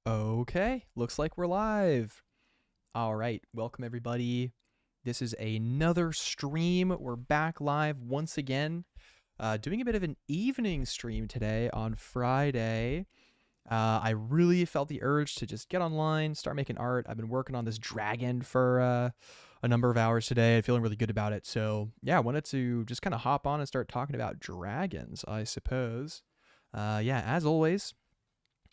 Okay, looks like we're live. All right, welcome everybody. This is another stream. We're back live once again, doing a bit of an evening stream today on Friday. I really felt the urge to just get online, start making art. I've been working on this dragon for a number of hours today and feeling really good about it. So, yeah, I wanted to just kind of hop on and start talking about dragons, I suppose. Yeah, as always,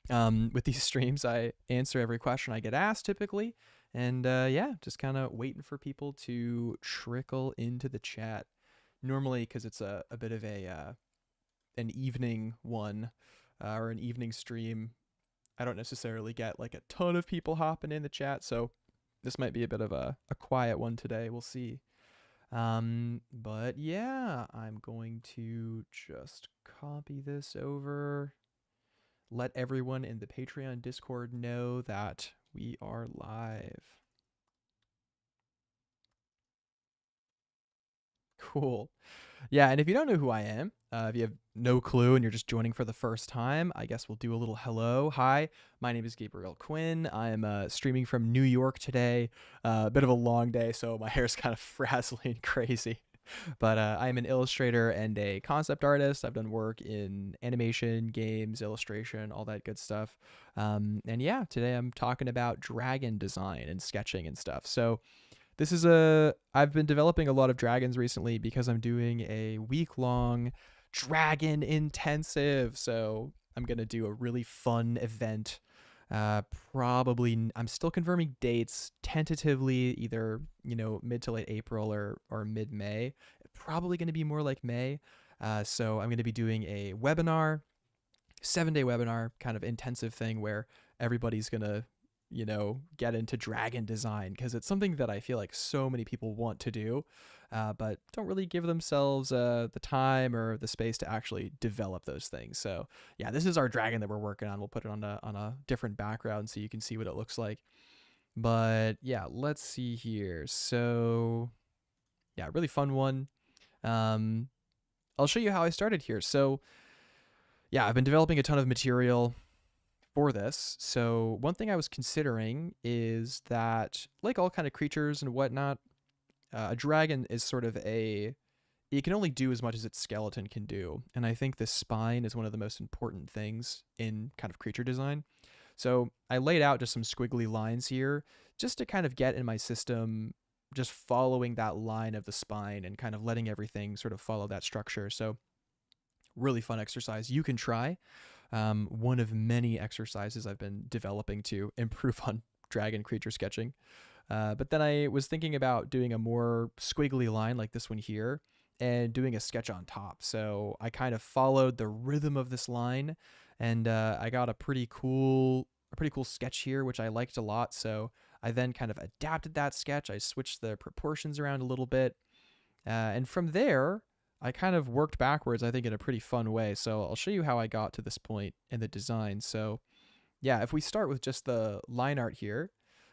with these streams, I answer every question I get asked typically. And yeah, just kind of waiting for people to trickle into the chat. Normally, because it's a bit of an evening one or an evening stream, I don't necessarily get like a ton of people hopping in the chat. So this might be a bit of a quiet one today. We'll see. But yeah, I'm going to just copy this over, let everyone in the Patreon Discord know that we are live. Cool. Yeah, and if you don't know who I am, if you have no clue and you're just joining for the first time, I guess we'll do a little hello. Hi, my name is Gabriel Quinn. I'm streaming from New York today. A bit of a long day, so my hair's kind of frazzly and crazy. But I'm an illustrator and a concept artist. I've done work in animation, games, illustration, all that good stuff. And yeah, today I'm talking about dragon design and sketching and stuff. So I've been developing a lot of dragons recently because I'm doing a week long dragon intensive. So I'm going to do a really fun event. Uh, Probably, I'm still confirming dates tentatively, either, mid to late April or mid May. Probably going to be more like May. So I'm going to be doing a webinar, 7-day webinar kind of intensive thing where everybody's going to get into dragon design because it's something that I feel like so many people want to do, but don't really give themselves the time or the space to actually develop those things. So yeah, this is our dragon that we're working on. We'll put it on a different background so you can see what it looks like. But yeah, let's see here. So yeah, really fun one. Um, I'll show you how I started here. So yeah, I've been developing a ton of material for this. So one thing I was considering is that, like all kind of creatures and whatnot, a dragon is sort of it can only do as much as its skeleton can do, and I think the spine is one of the most important things in kind of creature design. So I laid out just some squiggly lines here, just to kind of get in my system, just following that line of the spine and kind of letting everything sort of follow that structure. So really fun exercise you can try. One of many exercises I've been developing to improve on dragon creature sketching. But then I was thinking about doing a more squiggly line like this one here and doing a sketch on top. So I kind of followed the rhythm of this line, and I got a pretty cool sketch here, which I liked a lot. So I then kind of adapted that sketch. I switched the proportions around a little bit, and from there, I kind of worked backwards, I think, in a pretty fun way. So I'll show you how I got to this point in the design. So yeah, if we start with just the line art here,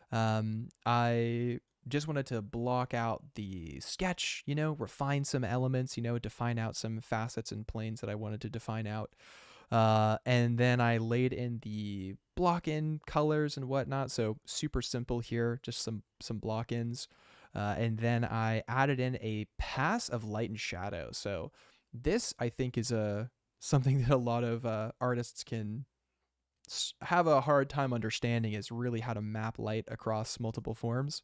I just wanted to block out the sketch, refine some elements, define out some facets and planes that I wanted to define out. And then I laid in the block in colors and whatnot. So super simple here, just some block ins. And then I added in a pass of light and shadow. So this, I think, is something that a lot of artists can have a hard time understanding, is really how to map light across multiple forms.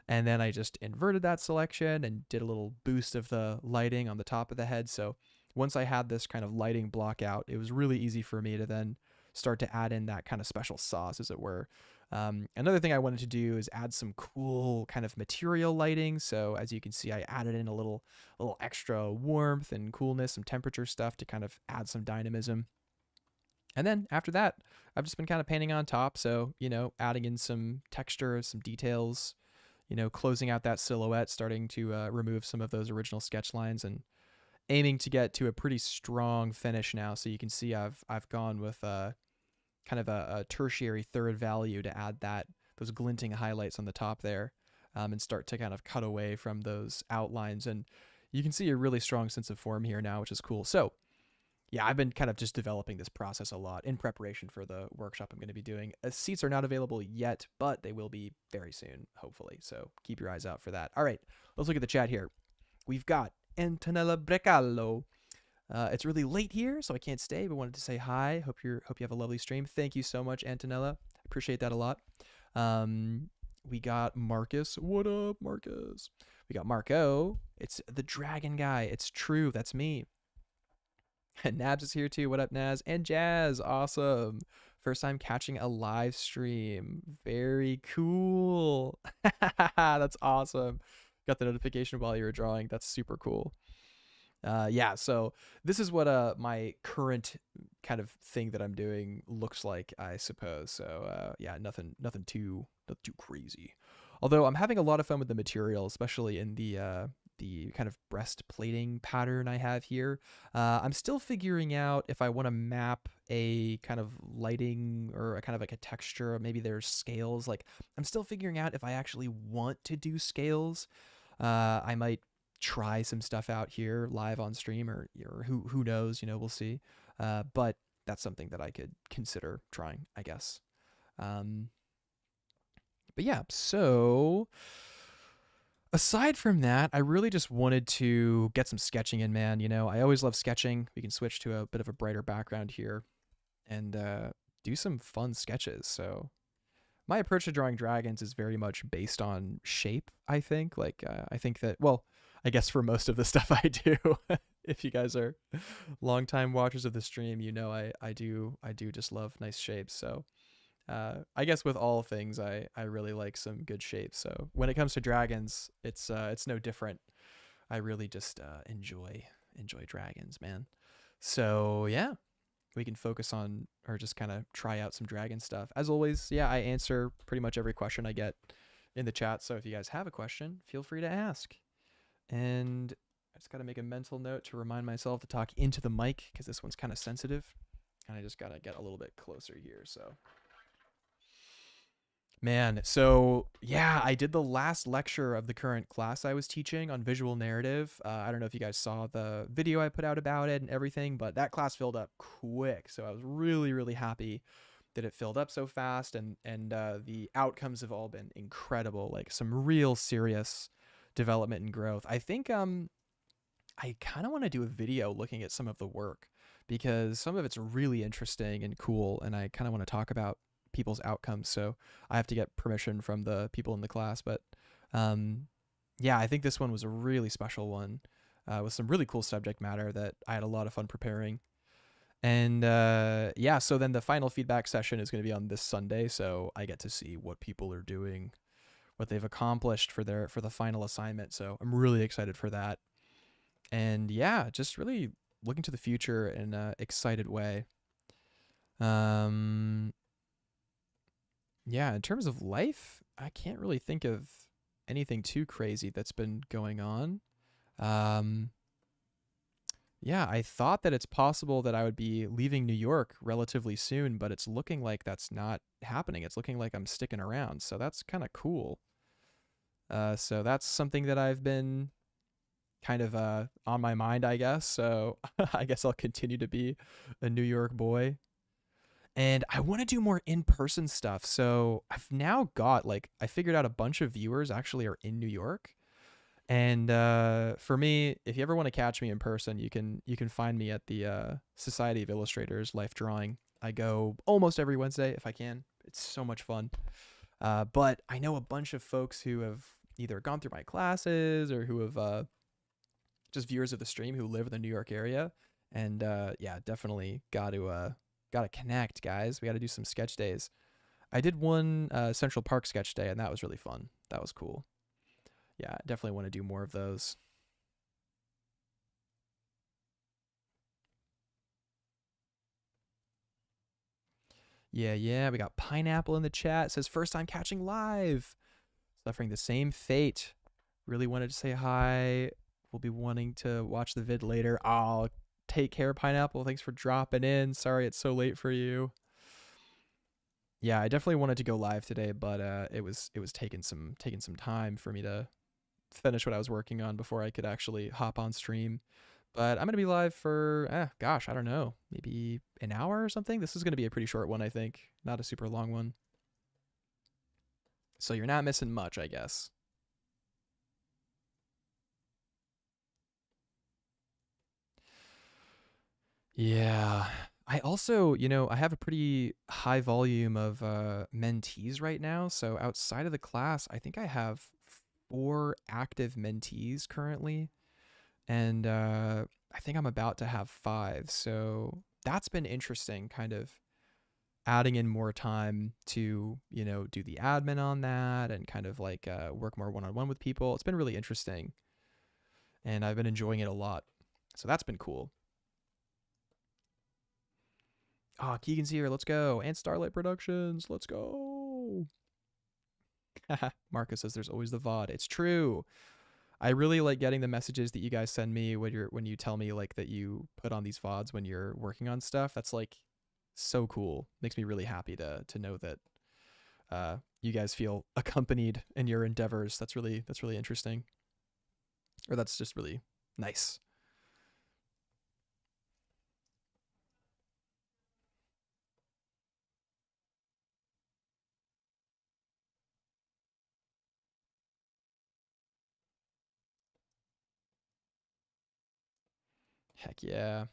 And then I just inverted that selection and did a little boost of the lighting on the top of the head. So once I had this kind of lighting block out, it was really easy for me to then start to add in that kind of special sauce, as it were. Another thing I wanted to do is add some cool kind of material lighting. So as you can see, I added in a little extra warmth and coolness, some temperature stuff to kind of add some dynamism. And then after that, I've just been kind of painting on top. So, adding in some texture, some details, closing out that silhouette, starting to remove some of those original sketch lines, and aiming to get to a pretty strong finish now. So you can see I've gone with kind of a tertiary third value to add those glinting highlights on the top there, and start to kind of cut away from those outlines. And you can see a really strong sense of form here now, which is cool. So Yeah, I've been kind of just developing this process a lot in preparation for the workshop I'm going to be doing. Seats are not available yet, but they will be very soon, hopefully. So keep your eyes out for that. All right, let's look at the chat here. We've got Antonella Brecallo. It's really late here, so I can't stay, but wanted to say hi. Hope you have a lovely stream. Thank you so much, Antonella. Appreciate that a lot. We got Marcus. What up, Marcus? We got Marco. It's the dragon guy. It's true. That's me. And Nabs is here too. What up, Naz? And Jazz. Awesome. First time catching a live stream. Very cool. That's awesome. Got the notification while you were drawing. That's super cool. Yeah, so this is what my current kind of thing that I'm doing looks like, I suppose. So yeah, nothing too crazy. Although I'm having a lot of fun with the material, especially in the kind of breast plating pattern I have here. I'm still figuring out if I want to map a kind of lighting or a kind of like a texture. Maybe there's scales. Like I'm still figuring out if I actually want to do scales. I might try some stuff out here live on stream, or who knows, we'll see. But that's something that I could consider trying, I guess. But yeah, so aside from that, I really just wanted to get some sketching in, man. I always love sketching. We can switch to a bit of a brighter background here and do some fun sketches. So my approach to drawing dragons is very much based on shape, I think. Like, I think that, well, I guess for most of the stuff I do, if you guys are longtime watchers of the stream, I do just love nice shapes. So I guess with all things, I really like some good shapes. So when it comes to dragons, it's no different. I really just enjoy dragons, man. So yeah, we can focus on, or just kind of try out some dragon stuff. As always, yeah, I answer pretty much every question I get in the chat. So if you guys have a question, feel free to ask. And I just got to make a mental note to remind myself to talk into the mic, because this one's kind of sensitive. And I just got to get a little bit closer here. So, man, so yeah, I did the last lecture of the current class I was teaching on visual narrative. I don't know if you guys saw the video I put out about it and everything, but that class filled up quick. So I was really, really happy that it filled up so fast. And the outcomes have all been incredible, like some real serious development and growth. I think I kind of want to do a video looking at some of the work, because some of it's really interesting and cool, and I kind of want to talk about people's outcomes. So I have to get permission from the people in the class, but yeah, I think this one was a really special one, with some really cool subject matter that I had a lot of fun preparing. And yeah, so then the final feedback session is going to be on this Sunday, so I get to see what people are doing, what they've accomplished for the final assignment. So I'm really excited for that. And yeah, just really looking to the future in an excited way. Yeah, in terms of life, I can't really think of anything too crazy that's been going on. Yeah, I thought that it's possible that I would be leaving New York relatively soon, but it's looking like that's not happening. It's looking like I'm sticking around. So that's kind of cool. So that's something that I've been kind of on my mind, I guess. So I guess I'll continue to be a New York boy. And I want to do more in-person stuff. So I've now got, like, I figured out a bunch of viewers actually are in New York. And for me, if you ever want to catch me in person, you can find me at the Society of Illustrators Life Drawing. I go almost every Wednesday if I can. It's so much fun. But I know a bunch of folks who have either gone through my classes or who have just viewers of the stream who live in the New York area. And yeah, definitely got to connect, guys. We got to do some sketch days. I did one Central Park sketch day, and that was really fun. That was cool. Yeah, definitely want to do more of those. Yeah, we got Pineapple in the chat. It says first time catching live. Suffering the same fate. Really wanted to say hi. We'll be wanting to watch the vid later. Oh, take care, Pineapple. Thanks for dropping in. Sorry it's so late for you. Yeah, I definitely wanted to go live today, but it was taking some time for me to finish what I was working on before I could actually hop on stream. But I'm going to be live for, gosh, I don't know, maybe an hour or something. This is going to be a pretty short one, I think. Not a super long one. So you're not missing much, I guess. Yeah. I also, I have a pretty high volume of mentees right now. So outside of the class, I think I have 4 active mentees currently. And I think I'm about to have 5. So that's been interesting, kind of adding in more time to, do the admin on that and kind of like work more one on one with people. It's been really interesting. And I've been enjoying it a lot. So that's been cool. Ah, oh, Keegan's here. Let's go. And Starlight Productions. Let's go. Marcus says there's always the VOD. It's true. I really like getting the messages that you guys send me when you tell me like that you put on these VODs when you're working on stuff. That's like so cool. Makes me really happy to know that you guys feel accompanied in your endeavors. That's really interesting. Or that's just really nice. Heck yeah.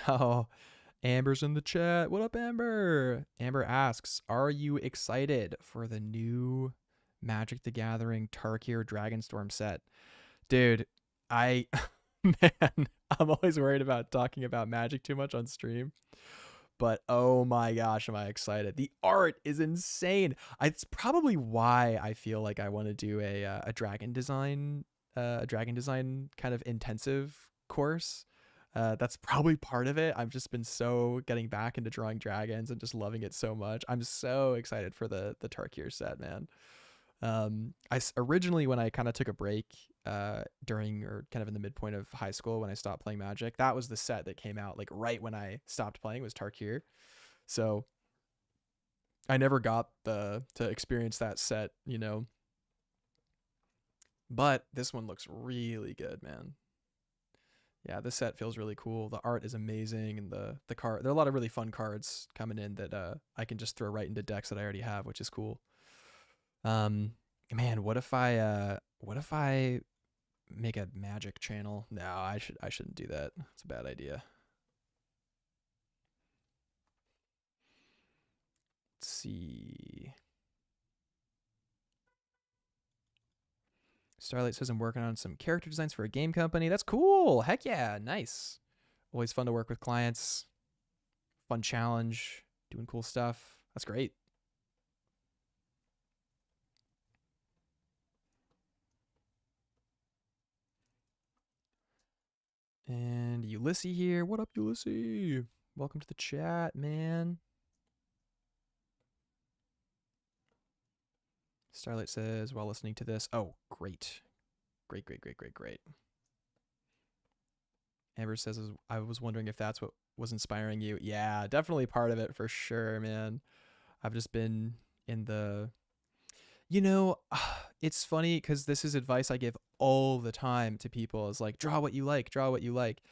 Oh, Amber's in the chat. What up, Amber? Amber asks, "Are you excited for the new Magic the Gathering Tarkir Dragonstorm set?" Dude, I man, I'm always worried about talking about Magic too much on stream, but oh my gosh, am I excited. The art is insane. It's probably why I feel like I want to do a dragon design kind of intensive course. That's probably part of it. I've just been so getting back into drawing dragons and just loving it so much. I'm so excited for the Tarkir set, man. Originally, when I kind of took a break during or kind of in the midpoint of high school when I stopped playing Magic, that was the set that came out like right when I stopped playing was Tarkir. So I never got to experience that set, but this one looks really good, man. Yeah, this set feels really cool. The art is amazing, and the card. There are a lot of really fun cards coming in that I can just throw right into decks that I already have, which is cool. Um, Man, what if I make a Magic channel? No, I shouldn't do that. It's a bad idea. Let's see. Starlight says I'm working on some character designs for a game company. That's cool. Heck yeah, nice. Always fun to work with clients. Fun challenge, doing cool stuff. That's great. And Ulysses here. What up, Ulysses? Welcome to the chat, man. Starlight says while listening to this. Oh, great. Great. Amber says, I was wondering if that's what was inspiring you. Yeah, definitely part of it for sure, man. I've just been in the, you know, it's funny because this is advice I give all the time to people is like, draw what you like, draw what you like.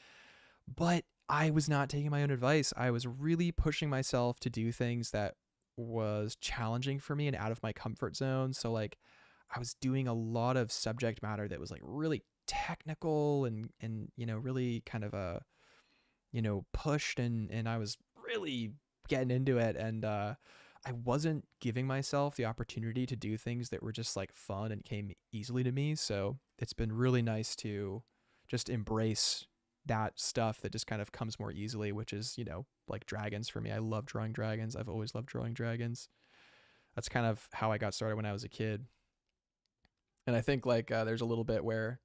But I was not taking my own advice. I was really pushing myself to do things that was challenging for me and out of my comfort zone. So like I was doing a lot of subject matter that was like really technical and really kind of pushed and I was really getting into it and I wasn't giving myself the opportunity to do things that were just like fun and came easily to me. So it's been really nice to just embrace that stuff that just kind of comes more easily, which is, like dragons for me. I love drawing dragons. I've always loved drawing dragons. That's kind of how I got started when I was a kid. And I think like there's a little bit where,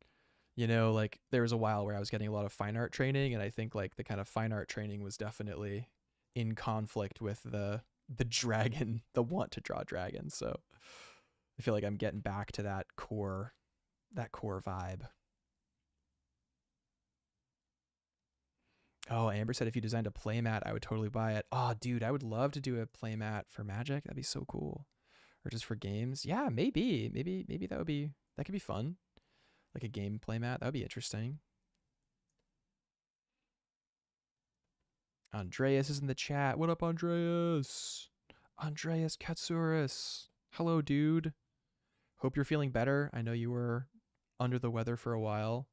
like there was a while where I was getting a lot of fine art training, and I think like the kind of fine art training was definitely in conflict with the dragon, the want to draw dragons. So I feel like I'm getting back to that core vibe. Oh, Amber said if you designed a playmat, I would totally buy it. Oh, dude, I would love to do a playmat for Magic. That'd be so cool. Or just for games. Yeah, maybe that would be That could be fun. Like a gameplay mat. That would be interesting. Andreas is in the chat. What up, Andreas? Andreas Katsouris. Hello, dude. Hope you're feeling better. I know you were under the weather for a while.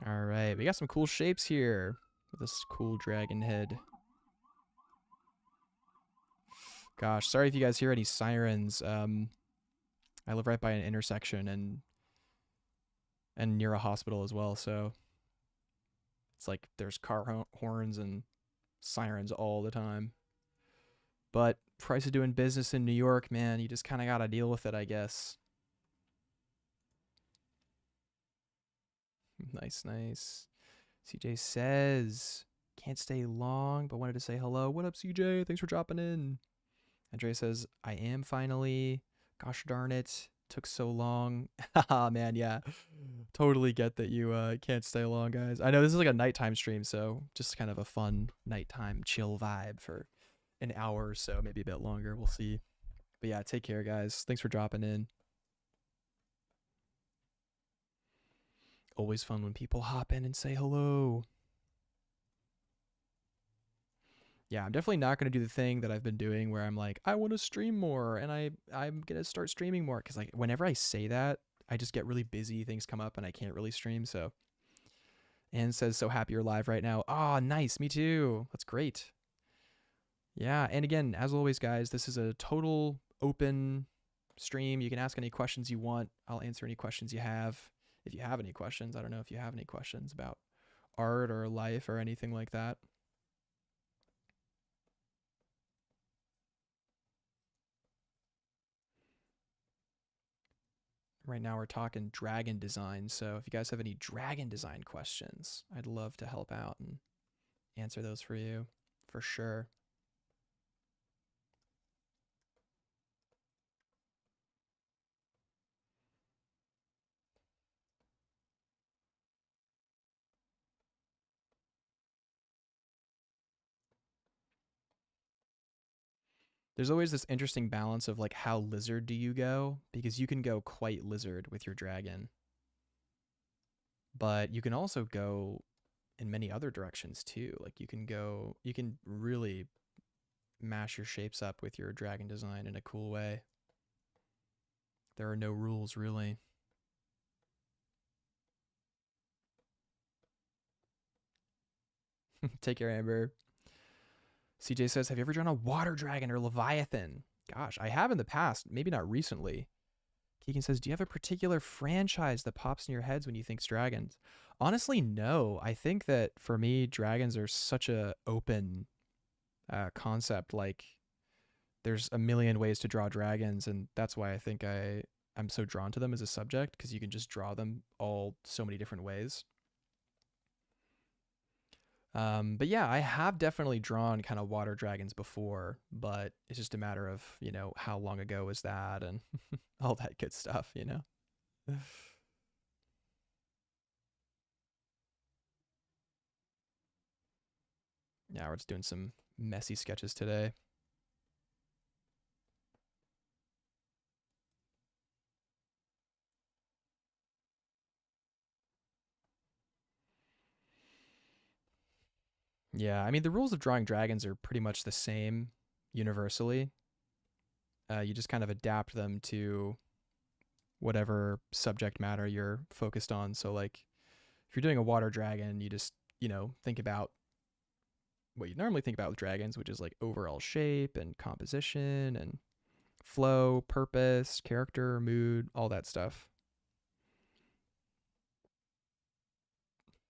All right, we got some cool shapes here with this cool dragon head. Gosh, sorry if you guys hear any sirens. I live right by an intersection and near a hospital as well, so it's like there's car horns and sirens all the time. But price of doing business in New York, man, you just kind of got to deal with it, I guess. Nice, nice. CJ says, can't stay long, but wanted to say hello. What up, CJ? Thanks for dropping in. Andre says, I am finally. Gosh darn it. Took so long. Haha, man, yeah. Totally get that you can't stay long, guys. I know this is like a nighttime stream, so just kind of a fun nighttime chill vibe for an hour or so, maybe a bit longer. We'll see. But yeah, take care, guys. Thanks for dropping in. Always fun when people hop in and say hello. Yeah, I'm definitely not going to do the thing that I've been doing where I'm like, I want to stream more and I'm going to start streaming more, cuz like whenever I say that, I just get really busy, things come up and I can't really stream. So Anne says, so happy you're live right now. Oh, nice. Me too. That's great. Yeah, and again, as always, guys, this is a total open stream. You can ask any questions you want. I'll answer any questions you have. If you have any questions, I don't know if you have any questions about art or life or anything like that. Right now we're talking dragon design, so if you guys have any dragon design questions, I'd love to help out and answer those for you, for sure. There's always this interesting balance of like how lizard do you go, because you can go quite lizard with your dragon, but you can also go in many other directions too. Like you can really mash your shapes up with your dragon design in a cool way. There are no rules really. Take care, Amber. CJ says, have you ever drawn a water dragon or leviathan? Gosh, I have in the past, maybe not recently. Keegan says, do you have a particular franchise that pops in your heads when you think dragons? Honestly, no. I think that for me, dragons are such a open concept. Like, there's a million ways to draw dragons, and that's why I think I'm so drawn to them as a subject, because you can just draw them all so many different ways. But yeah, I have definitely drawn kind of water dragons before, but it's just a matter of, you know, how long ago was that and all that good stuff, you know? Yeah, we're just doing some messy sketches today. Yeah, I mean, the rules of drawing dragons are pretty much the same universally. You just kind of adapt them to whatever subject matter you're focused on. So, like, if you're doing a water dragon, you just, you know, think about what you normally think about with dragons, which is like overall shape and composition and flow, purpose, character, mood, all that stuff.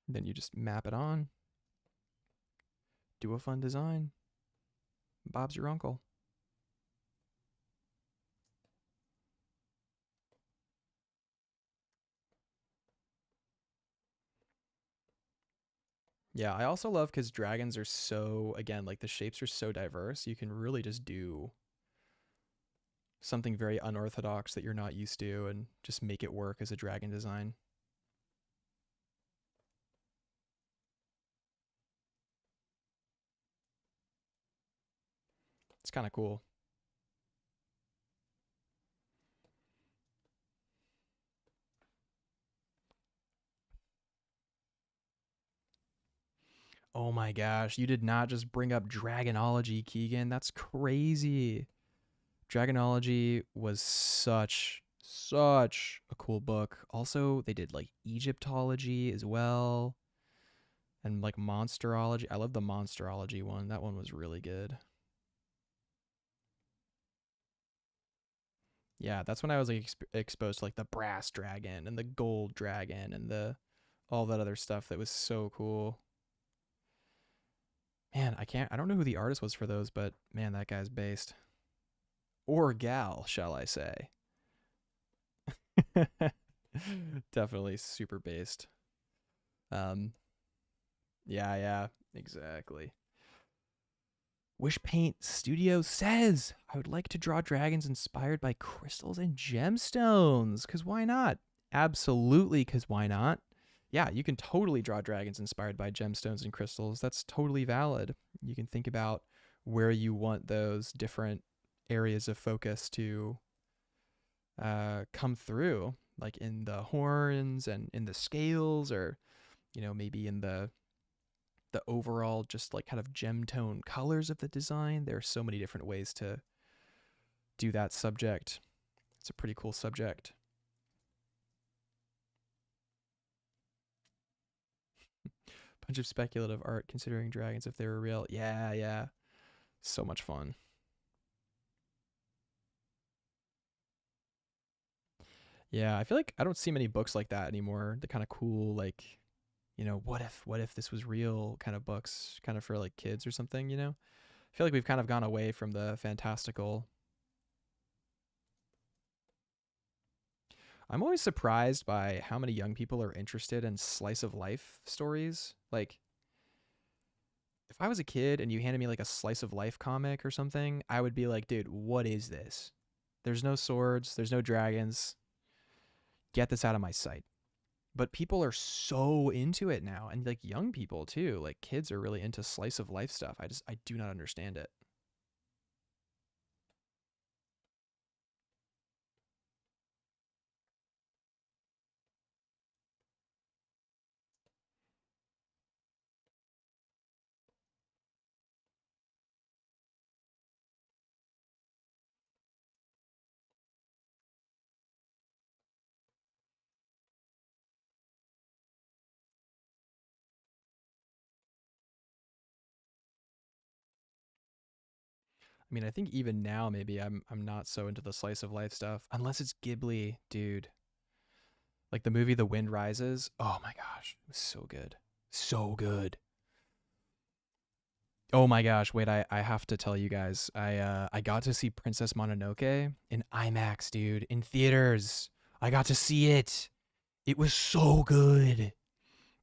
Then you just map it on, do a fun design. Bob's your uncle. Yeah, I also love because dragons are so, again, like the shapes are so diverse. You can really just do something very unorthodox that you're not used to and just make it work as a dragon design. It's kind of cool. Oh my gosh, you did not just bring up Dragonology, Keegan. That's crazy. Dragonology was such a cool book. Also, they did like Egyptology as well and like Monsterology. I love the Monsterology one. That one was really good. Yeah, that's when I was like exposed to like the brass dragon and the gold dragon and the all that other stuff that was so cool. Man, I don't know who the artist was for those, but man, that guy's based. Or gal, shall I say. Definitely super based. Um yeah, exactly. Wish Paint Studio says, I would like to draw dragons inspired by crystals and gemstones. Because why not? Absolutely, because why not? Yeah, you can totally draw dragons inspired by gemstones and crystals. That's totally valid. You can think about where you want those different areas of focus to come through, like in the horns and in the scales, or maybe in the overall just like kind of gem tone colors of the design. There are so many different ways to do that subject. It's a pretty cool subject. Bunch of speculative art considering dragons if they were real. Yeah. So much fun. Yeah, I feel like I don't see many books like that anymore. The kind of cool, like, what if this was real kind of books, kind of for like kids or something. I feel like we've kind of gone away from the fantastical. I'm always surprised by how many young people are interested in slice of life stories. Like, if I was a kid and you handed me like a slice of life comic or something, I would be like, dude, what is this? There's no swords, there's no dragons. Get this out of my sight. But people are so into it now, and like young people too. Like kids are really into slice of life stuff. I do not understand it. I mean, I think even now maybe I'm not so into the slice of life stuff unless it's Ghibli, dude. Like the movie The Wind Rises. Oh my gosh, it was so good. So good. Oh my gosh, wait, I have to tell you guys. I got to see Princess Mononoke in IMAX, dude, in theaters. I got to see it. It was so good.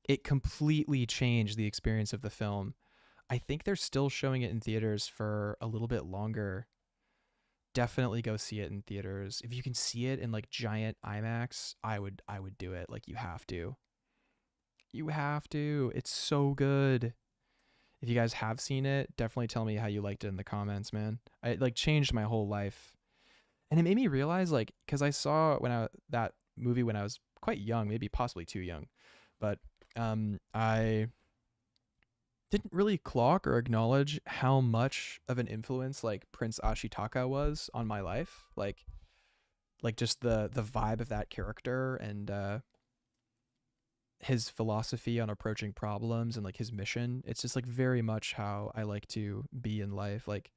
It completely changed the experience of the film. I think they're still showing it in theaters for a little bit longer. Definitely go see it in theaters. If you can see it in like giant IMAX, I would do it. Like you have to. You have to. It's so good. If you guys have seen it, definitely tell me how you liked it in the comments, man. It like changed my whole life. And it made me realize like cuz I saw when I that movie when I was quite young, maybe possibly too young. But I didn't really clock or acknowledge how much of an influence like Prince Ashitaka was on my life. Like just the vibe of that character and his philosophy on approaching problems and like his mission. It's just like very much how I like to be in life. Like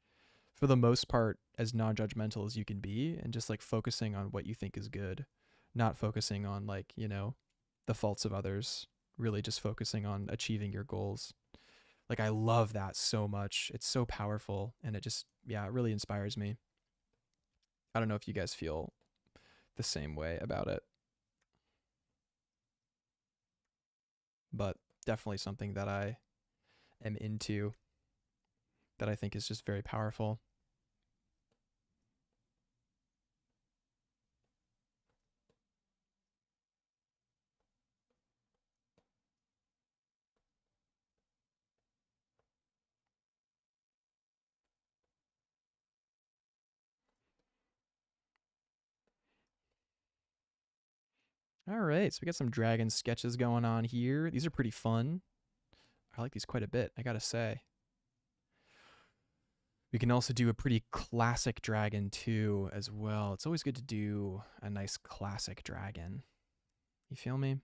for the most part as non-judgmental as you can be and just like focusing on what you think is good, not focusing on like, the faults of others, really just focusing on achieving your goals. Like I love that so much. It's so powerful and it just yeah, it really inspires me. I don't know if you guys feel the same way about it, but definitely something that I am into that I think is just very powerful. All right, so we got some dragon sketches going on here. These are pretty fun. I like these quite a bit, I gotta say. We can also do a pretty classic dragon too as well. It's always good to do a nice classic dragon. You feel me?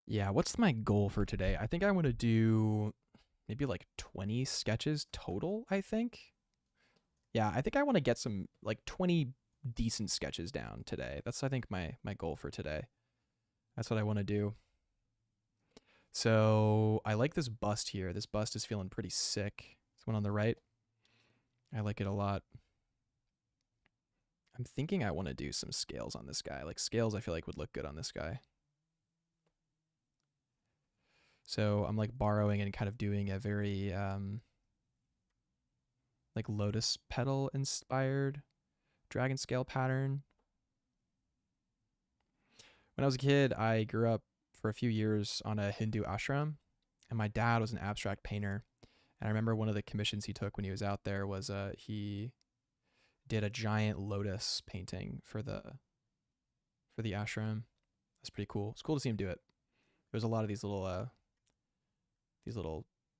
Yeah, what's my goal for today? I think I want to do maybe like 20 sketches total, I think. Yeah, I think I want to get some like 20 decent sketches down today. That's I think my goal for today. That's what I want to do. So, I like this bust here. This bust is feeling pretty sick. This one on the right. I like it a lot. I'm thinking I want to do some scales on this guy. Like scales I feel like would look good on this guy. So I'm like borrowing and kind of doing a very like lotus petal inspired dragon scale pattern. When I was a kid, I grew up for a few years on a Hindu ashram, and my dad was an abstract painter. And I remember one of the commissions he took when he was out there was he did a giant lotus painting for the ashram. That's pretty cool. It's cool to see him do it. There's a lot of these little,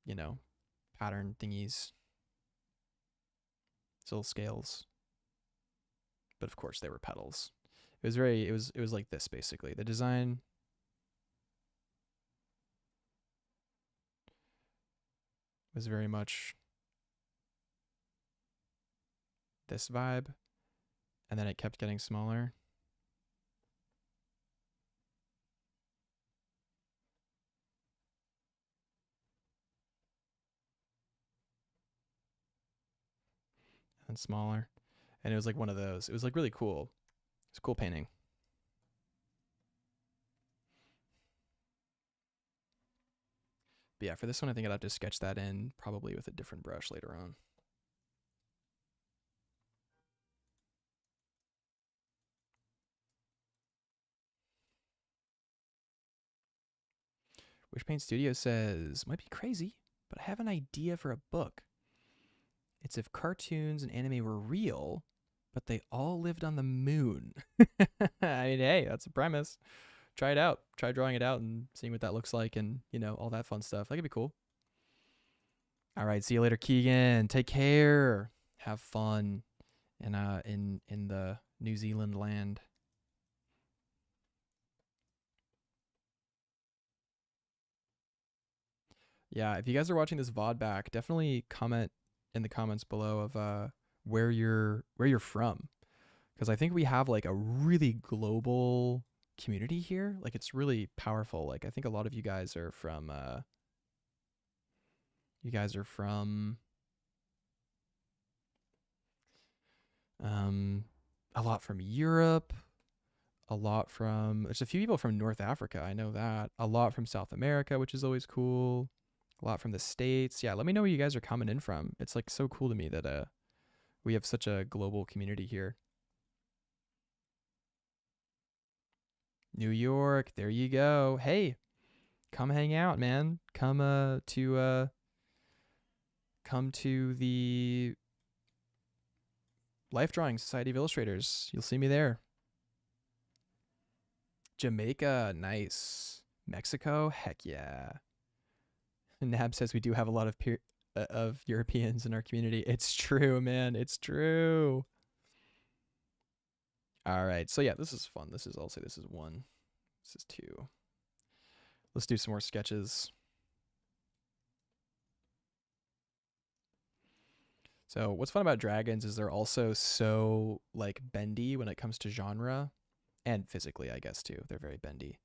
you know, pattern thingies, these little scales. But of course they were petals. It was like this basically. The design was very much this vibe, and then it kept getting smaller. And smaller. And it was like one of those. It was like really cool. It's a cool painting. But yeah, for this one, I think I'd have to sketch that in probably with a different brush later on. Wishpaint Studio says, might be crazy, but I have an idea for a book. It's if cartoons and anime were real, but they all lived on the moon. I mean, hey, that's a premise. Try it out. Try drawing it out and seeing what that looks like and, you know, all that fun stuff. That could be cool. All right, see you later, Keegan. Take care. Have fun in the New Zealand land. Yeah, if you guys are watching this VOD back, definitely comment in the comments below of where you're from, because I think we have like a really global community here. Like it's really powerful. Like I think a lot of you guys are from um a lot from Europe, a lot from there's a few people from North Africa, I know that. A lot from South America, which is always cool. A lot from the States. Yeah, let me know where you guys are coming in from. It's like so cool to me that we have such a global community here. New York, there you go. Hey, come hang out, man. Come to the Life Drawing Society of Illustrators. You'll see me there. Jamaica, nice. Mexico, heck yeah. Nab says we do have a lot of Europeans in our community. It's true, man. It's true. All right. So yeah, this is fun. I'll say this is 1. This is 2. Let's do some more sketches. So what's fun about dragons is they're also so like bendy when it comes to genre and physically, I guess too. They're very bendy.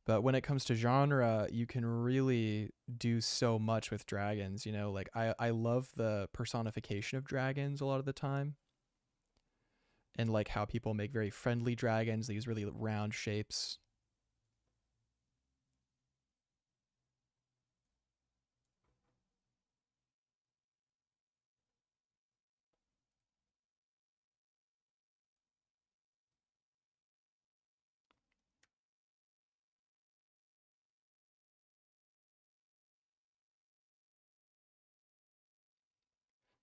But when it comes to genre, you can really do so much with dragons, you know? Like I love the personification of dragons a lot of the time and like how people make very friendly dragons, these really round shapes.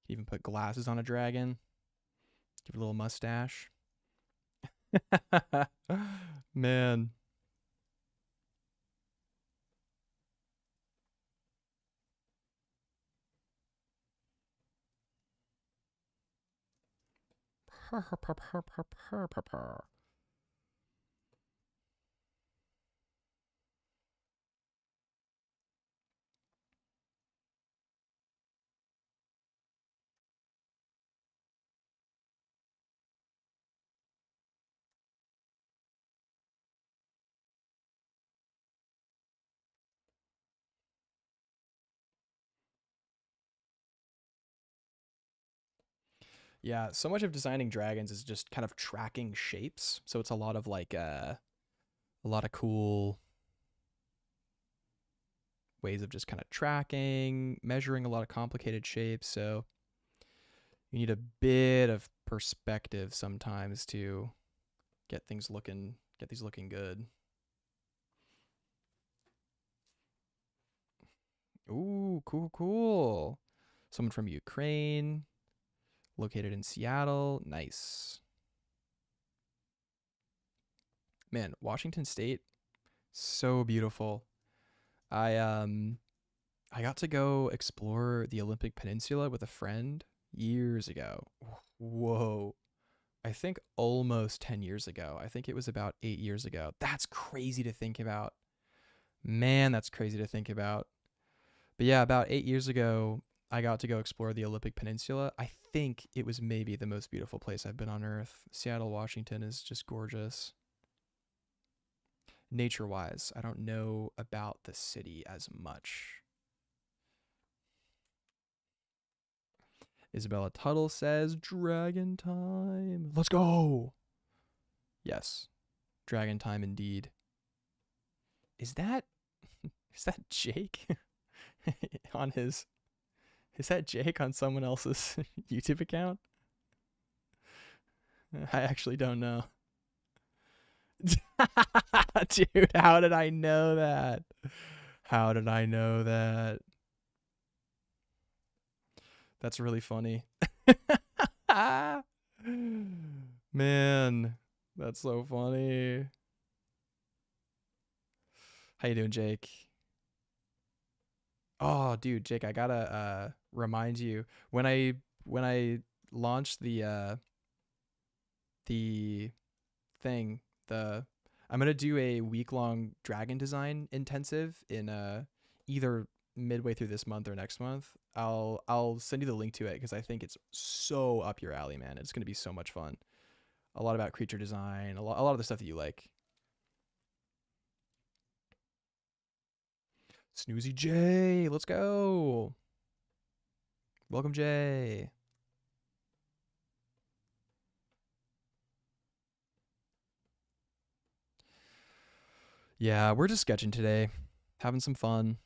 You even put glasses on a dragon, give it a little mustache. Man. Yeah, so much of designing dragons is just kind of tracking shapes. So it's a lot of like a lot of cool ways of just kind of tracking, measuring a lot of complicated shapes. So you need a bit of perspective sometimes to get these looking good. Ooh, cool, cool. Someone from Ukraine, located in Seattle. Nice. Man, Washington State, so beautiful. I um I got to go explore the Olympic Peninsula with a friend years ago. Whoa. I think almost 10 years ago. I think it was about 8 years ago. That's crazy to think about. Man, that's crazy to think about. But yeah, about 8 years ago, I got to go explore the Olympic Peninsula. I think it was maybe the most beautiful place I've been on earth. Seattle, Washington is just gorgeous. Nature wise, I don't know about the city as much. Isabella Tuttle says, Dragon time. Let's go. Yes, Dragon time indeed. Is that is that Jake on his is that Jake on someone else's YouTube account? I actually don't know. Dude, how did I know that? How did I know that? That's really funny. Man, that's so funny. How you doing, Jake? Oh, dude, Jake, I gotta remind you when I launched the thing, the I'm gonna do a week long dragon design intensive in either midway through this month or next month. I'll send you the link to it because I think it's so up your alley, man. It's gonna be so much fun. A lot about creature design, a lot of the stuff that you like. Snoozy J, let's go. Welcome, Jay. Yeah, we're just sketching today, having some fun.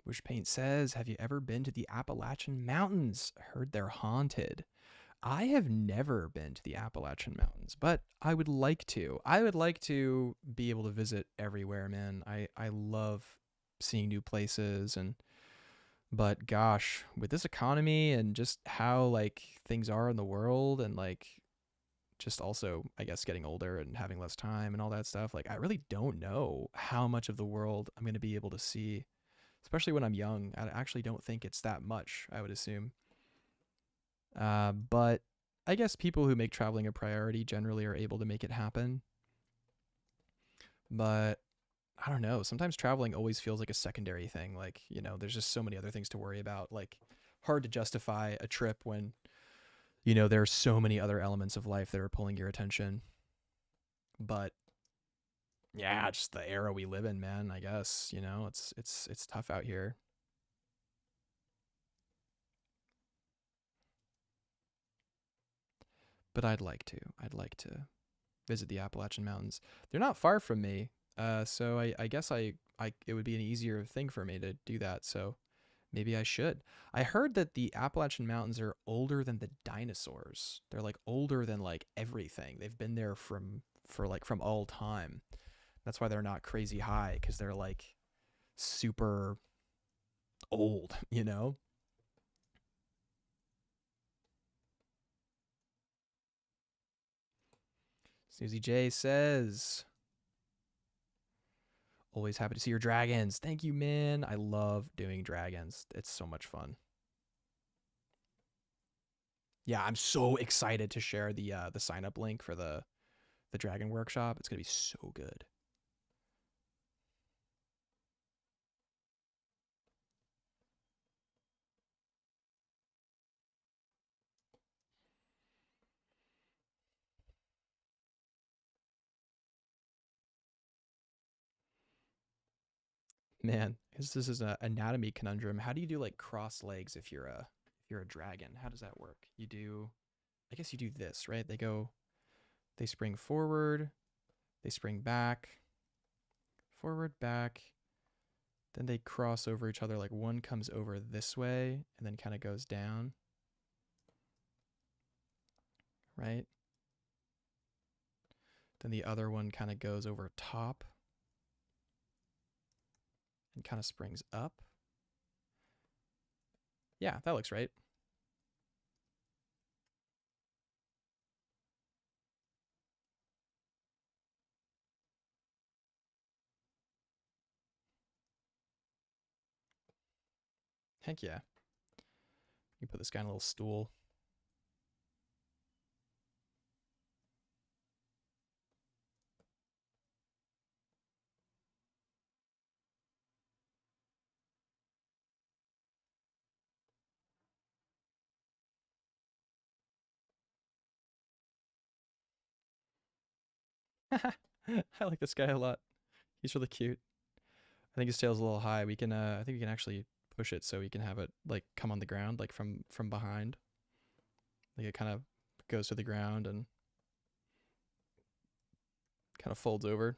Wish Paint says, have you ever been to the Appalachian Mountains? Heard they're haunted. I have never been to the Appalachian Mountains, but I would like to. I would like to be able to visit everywhere, man. I love seeing new places and but gosh, with this economy and just how like things are in the world and like just also I guess getting older and having less time and all that stuff, like I really don't know how much of the world I'm going to be able to see. especially when I'm young. I actually don't think it's that much, I would assume. But I guess people who make traveling a priority generally are able to make it happen. But I don't know. Sometimes traveling always feels like a secondary thing. Like, there's just so many other things to worry about. Like, hard to justify a trip when, there are so many other elements of life that are pulling your attention. But yeah, just the era we live in, man, I guess, it's tough out here. But I'd like to visit the Appalachian Mountains. They're not far from me. So I guess it would be an easier thing for me to do that. So maybe I should. I heard that the Appalachian Mountains are older than the dinosaurs. They're like older than like everything. They've been there from all time. That's why they're not crazy high, because they're like super old. Susie J says, always happy to see your dragons. Thank you, man. I love doing dragons. It's so much fun. Yeah, I'm so excited to share the sign up link for the dragon workshop. It's gonna be so good. Man, this is an anatomy conundrum. How do you do like cross legs if you're a dragon? How does that work? I guess you do this, right? They spring forward, they spring back, forward, back, then they cross over each other. Like one comes over this way and then kind of goes down, right? Then the other one kind of goes over top and kind of springs up. Yeah, that looks right. Heck yeah. You put this guy in a little stool. I like this guy a lot. He's really cute. I think his tail's a little high. I think we can actually push it so we can have it like come on the ground, like from behind. Like it kind of goes to the ground and kind of folds over.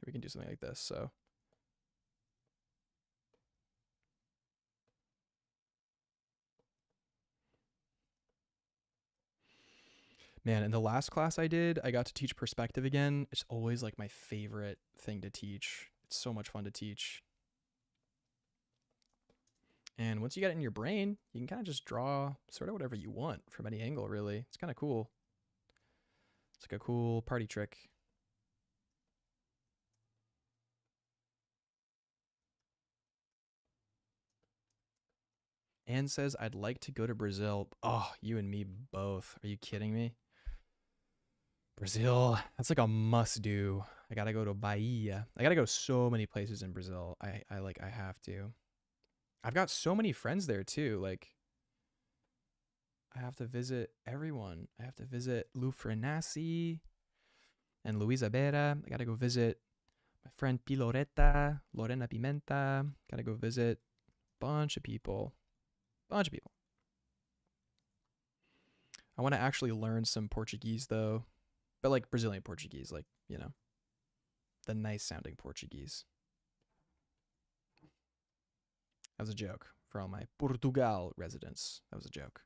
We can do something like this. So, man, in the last class I did, I got to teach perspective again. It's always like my favorite thing to teach. It's so much fun to teach. And once you get it in your brain, you can kind of just draw sort of whatever you want from any angle, really. It's kind of cool. It's like a cool party trick. Anne says, I'd like to go to Brazil. Oh, you and me both. Are you kidding me? Brazil, that's like a must do. I gotta go to Bahia. I gotta go so many places in Brazil. I have to. I've got so many friends there too. Like, I have to visit everyone. I have to visit Lou Frenassi and Luisa Beira. I gotta go visit my friend Piloretta, Lorena Pimenta. Gotta go visit a bunch of people. Bunch of people. I want to actually learn some Portuguese though, but like Brazilian Portuguese, like, the nice sounding Portuguese. That was a joke for all my Portugal residents. That was a joke.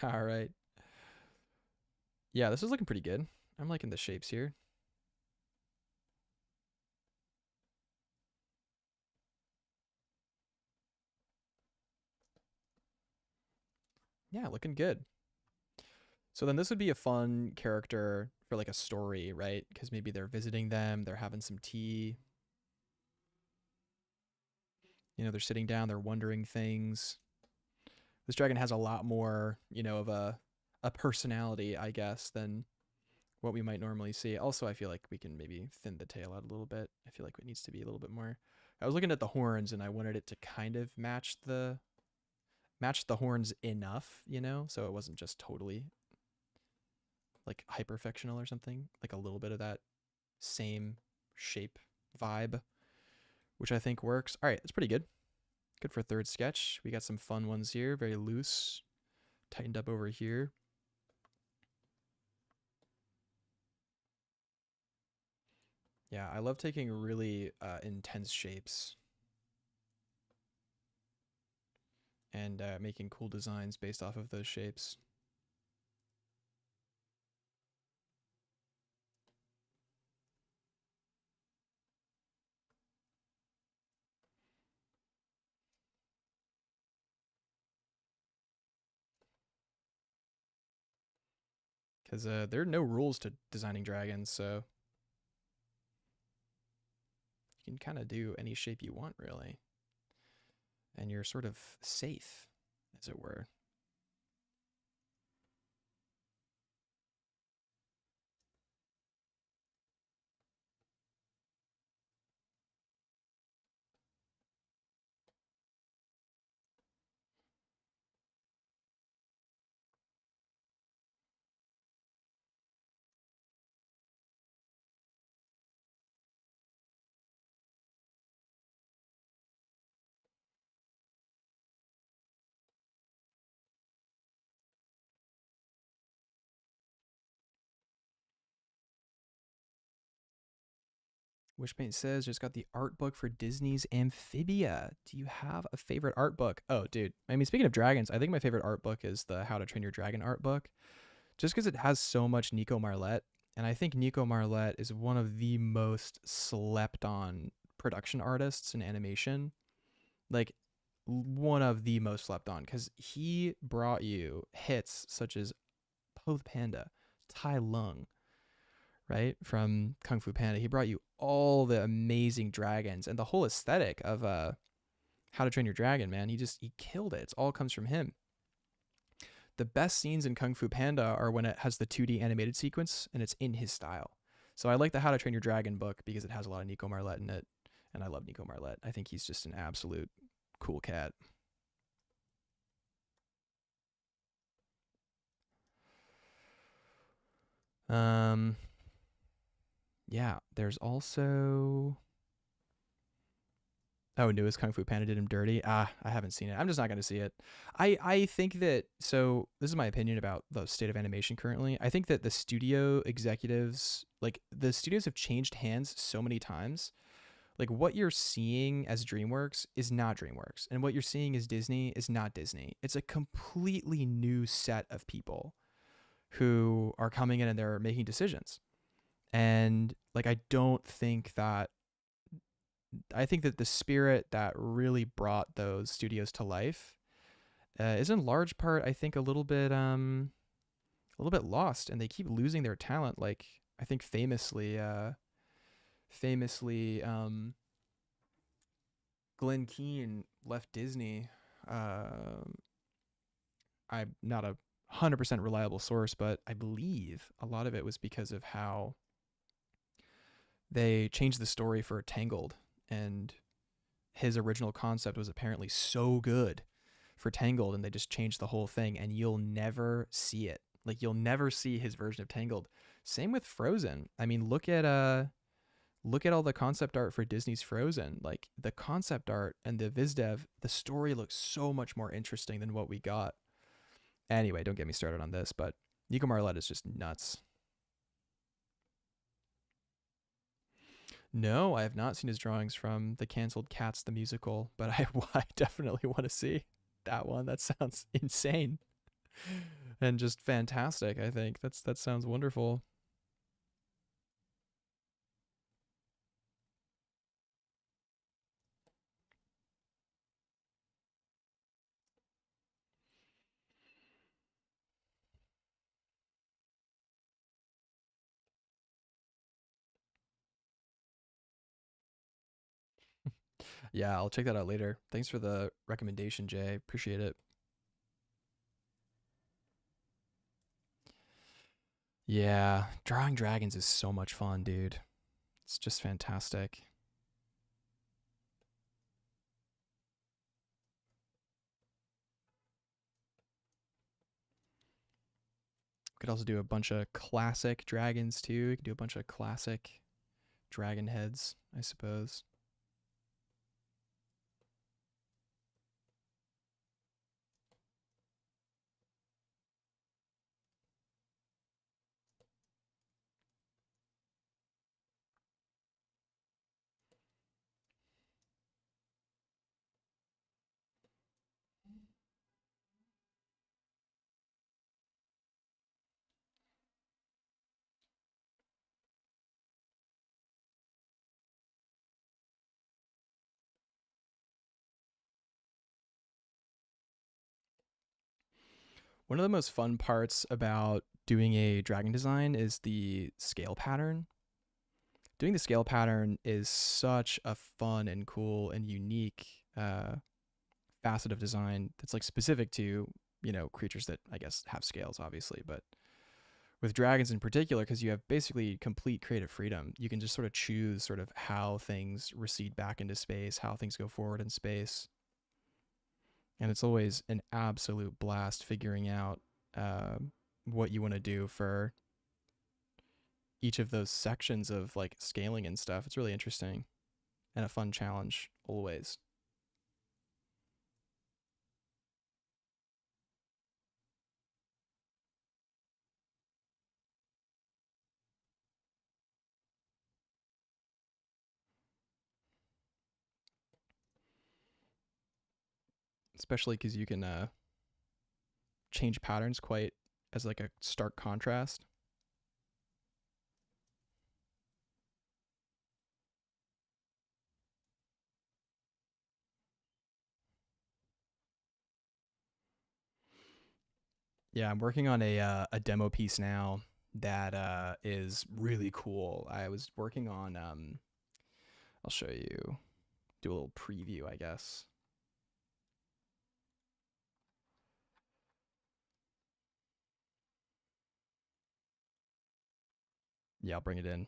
All right. Yeah, this is looking pretty good. I'm liking the shapes here. Yeah, looking good. So then this would be a fun character for like a story, right? Because maybe they're visiting them, they're having some tea, they're sitting down, they're wondering things. This dragon has a lot more, of a personality, I guess, than what we might normally see. Also, I feel like we can maybe thin the tail out a little bit. I feel like it needs to be a little bit more. I was looking at the horns and I wanted it to kind of match the horns enough, so it wasn't just totally like hyperfectional or something. Like a little bit of that same shape vibe, which I think works. All right, it's pretty good. Good for third sketch. We got some fun ones here, very loose, tightened up over here. Yeah, I love taking really intense shapes and making cool designs based off of those shapes. Because there are no rules to designing dragons, so you can kind of do any shape you want, really. And you're sort of safe, as it were. Wishpaint says just got the art book for Disney's Amphibia. Do you have a favorite art book? Oh, dude. I mean, speaking of dragons, I think my favorite art book is the How to Train Your Dragon art book, just because it has so much Nico Marlet. And I think Nico Marlet is one of the most slept on production artists in animation. Like, one of the most slept on, because he brought you hits such as Po the Panda, Tai Lung, right? From Kung Fu Panda. He brought you all the amazing dragons and the whole aesthetic of How to Train Your Dragon, man. He killed it. It all comes from him. The best scenes in Kung Fu Panda are when it has the 2D animated sequence and it's in his style. So I like the How to Train Your Dragon book because it has a lot of Nico Marlet in it, and I love Nico Marlet. I think he's just an absolute cool cat. Um, yeah, there's also newest Kung Fu Panda did him dirty. I haven't seen it. I'm just not going to see it. I think that, so this is my opinion about the state of animation currently. I think that the studio executives, like the studios have changed hands so many times. Like what you're seeing as DreamWorks is not DreamWorks, and what you're seeing as Disney is not Disney. It's a completely new set of people who are coming in and they're making decisions. And like I think that the spirit that really brought those studios to life is in large part, I think, a little bit lost, and they keep losing their talent. Like I think famously, Glenn Keane left Disney. I'm not 100% reliable source, but I believe a lot of it was because of how they changed the story for Tangled, and his original concept was apparently so good for Tangled, and they just changed the whole thing, and you'll never see it. Like you'll never see his version of Tangled. Same with Frozen. I mean, look at all the concept art for Disney's Frozen. Like the concept art and the viz dev, the story looks so much more interesting than what we got. Anyway, don't get me started on this, but Nico Marlet is just nuts. No, I have not seen his drawings from the canceled Cats the musical, but I definitely want to see that one. That sounds insane and just fantastic. I think that sounds wonderful. Yeah, I'll check that out later. Thanks for the recommendation, Jay. Appreciate it. Yeah, drawing dragons is so much fun, dude. It's just fantastic. Could also do a bunch of classic dragons too. You could do a bunch of classic dragon heads, I suppose. One of the most fun parts about doing a dragon design is the scale pattern. Doing the scale pattern is such a fun and cool and unique facet of design that's like specific to, creatures that I guess have scales, obviously, but with dragons in particular, because you have basically complete creative freedom, you can just sort of choose sort of how things recede back into space, how things go forward in space. And it's always an absolute blast figuring out uh, what you want to do for each of those sections of like scaling and stuff. It's really interesting and a fun challenge always. Especially because you can change patterns quite as like a stark contrast. Yeah, I'm working on a demo piece now that is really cool. I was working on I'll show you, do a little preview, I guess. Yeah, I'll bring it in.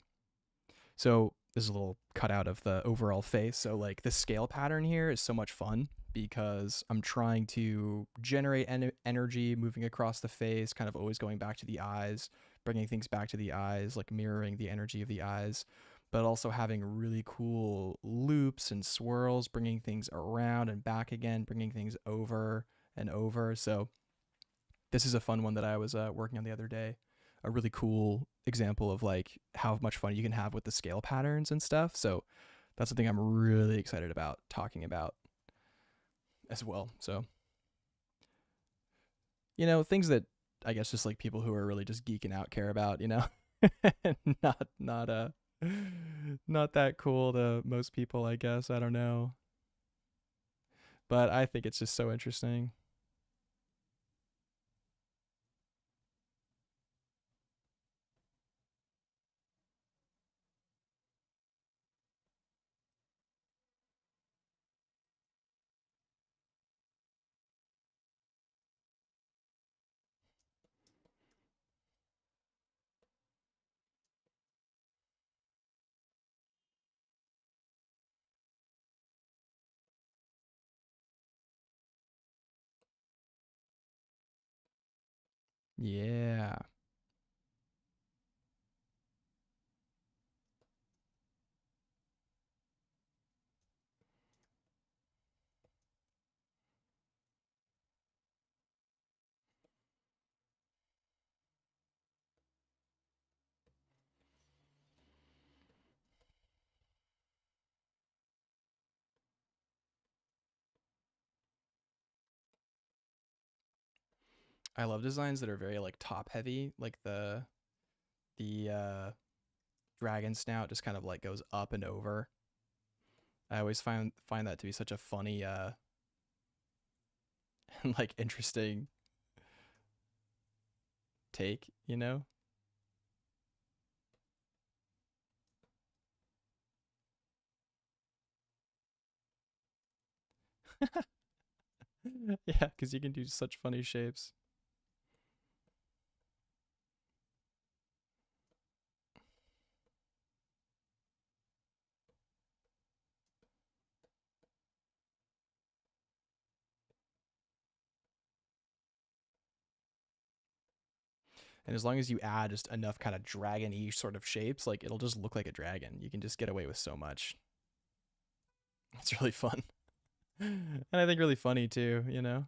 So this is a little cutout of the overall face. So like the scale pattern here is so much fun because I'm trying to generate energy moving across the face, kind of always going back to the eyes, bringing things back to the eyes, like mirroring the energy of the eyes, but also having really cool loops and swirls, bringing things around and back again, bringing things over and over. So this is a fun one that I was working on the other day. A really cool example of like how much fun you can have with the scale patterns and stuff. So that's something I'm really excited about talking about as well. So, things that I guess just like people who are really just geeking out care about, not not that cool to most people, I guess. I don't know. But I think it's just so interesting. Yeah. I love designs that are very like top heavy, like the dragon snout just kind of like goes up and over. I always find that to be such a funny and like interesting take. Yeah, because you can do such funny shapes. And as long as you add just enough kind of dragon-y sort of shapes, like it'll just look like a dragon. You can just get away with so much. It's really fun. And I think really funny too, you know?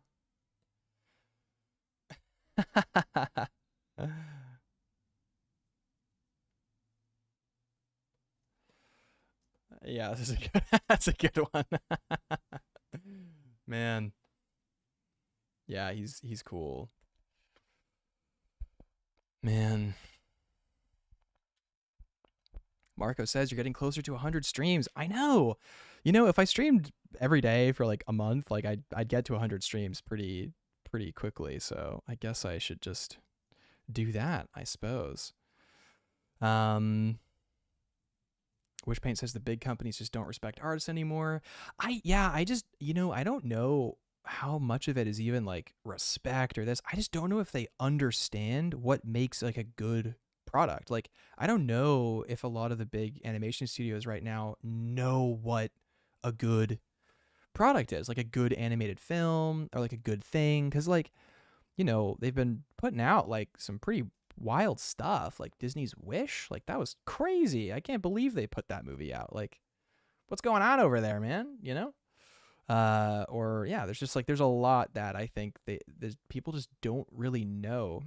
Yeah, this is a good, that's a good one. Man. Yeah, he's cool. Man. Marco says you're getting closer to 100 streams. I know. You know, if I streamed every day for like a month, like I'd get to 100 streams pretty quickly. So I guess I should just do that, I suppose. Um, Wishpaint says the big companies just don't respect artists anymore. I just, I don't know how much of it is even like respect or this. I just don't know if they understand what makes like a good product. Like I don't know if a lot of the big animation studios right now know what a good product is, like a good animated film or like a good thing, cuz like, they've been putting out like some pretty wild stuff, like Disney's Wish. Like that was crazy. I can't believe they put that movie out. Like what's going on over there, man? Or yeah, there's a lot that I think people just don't really know,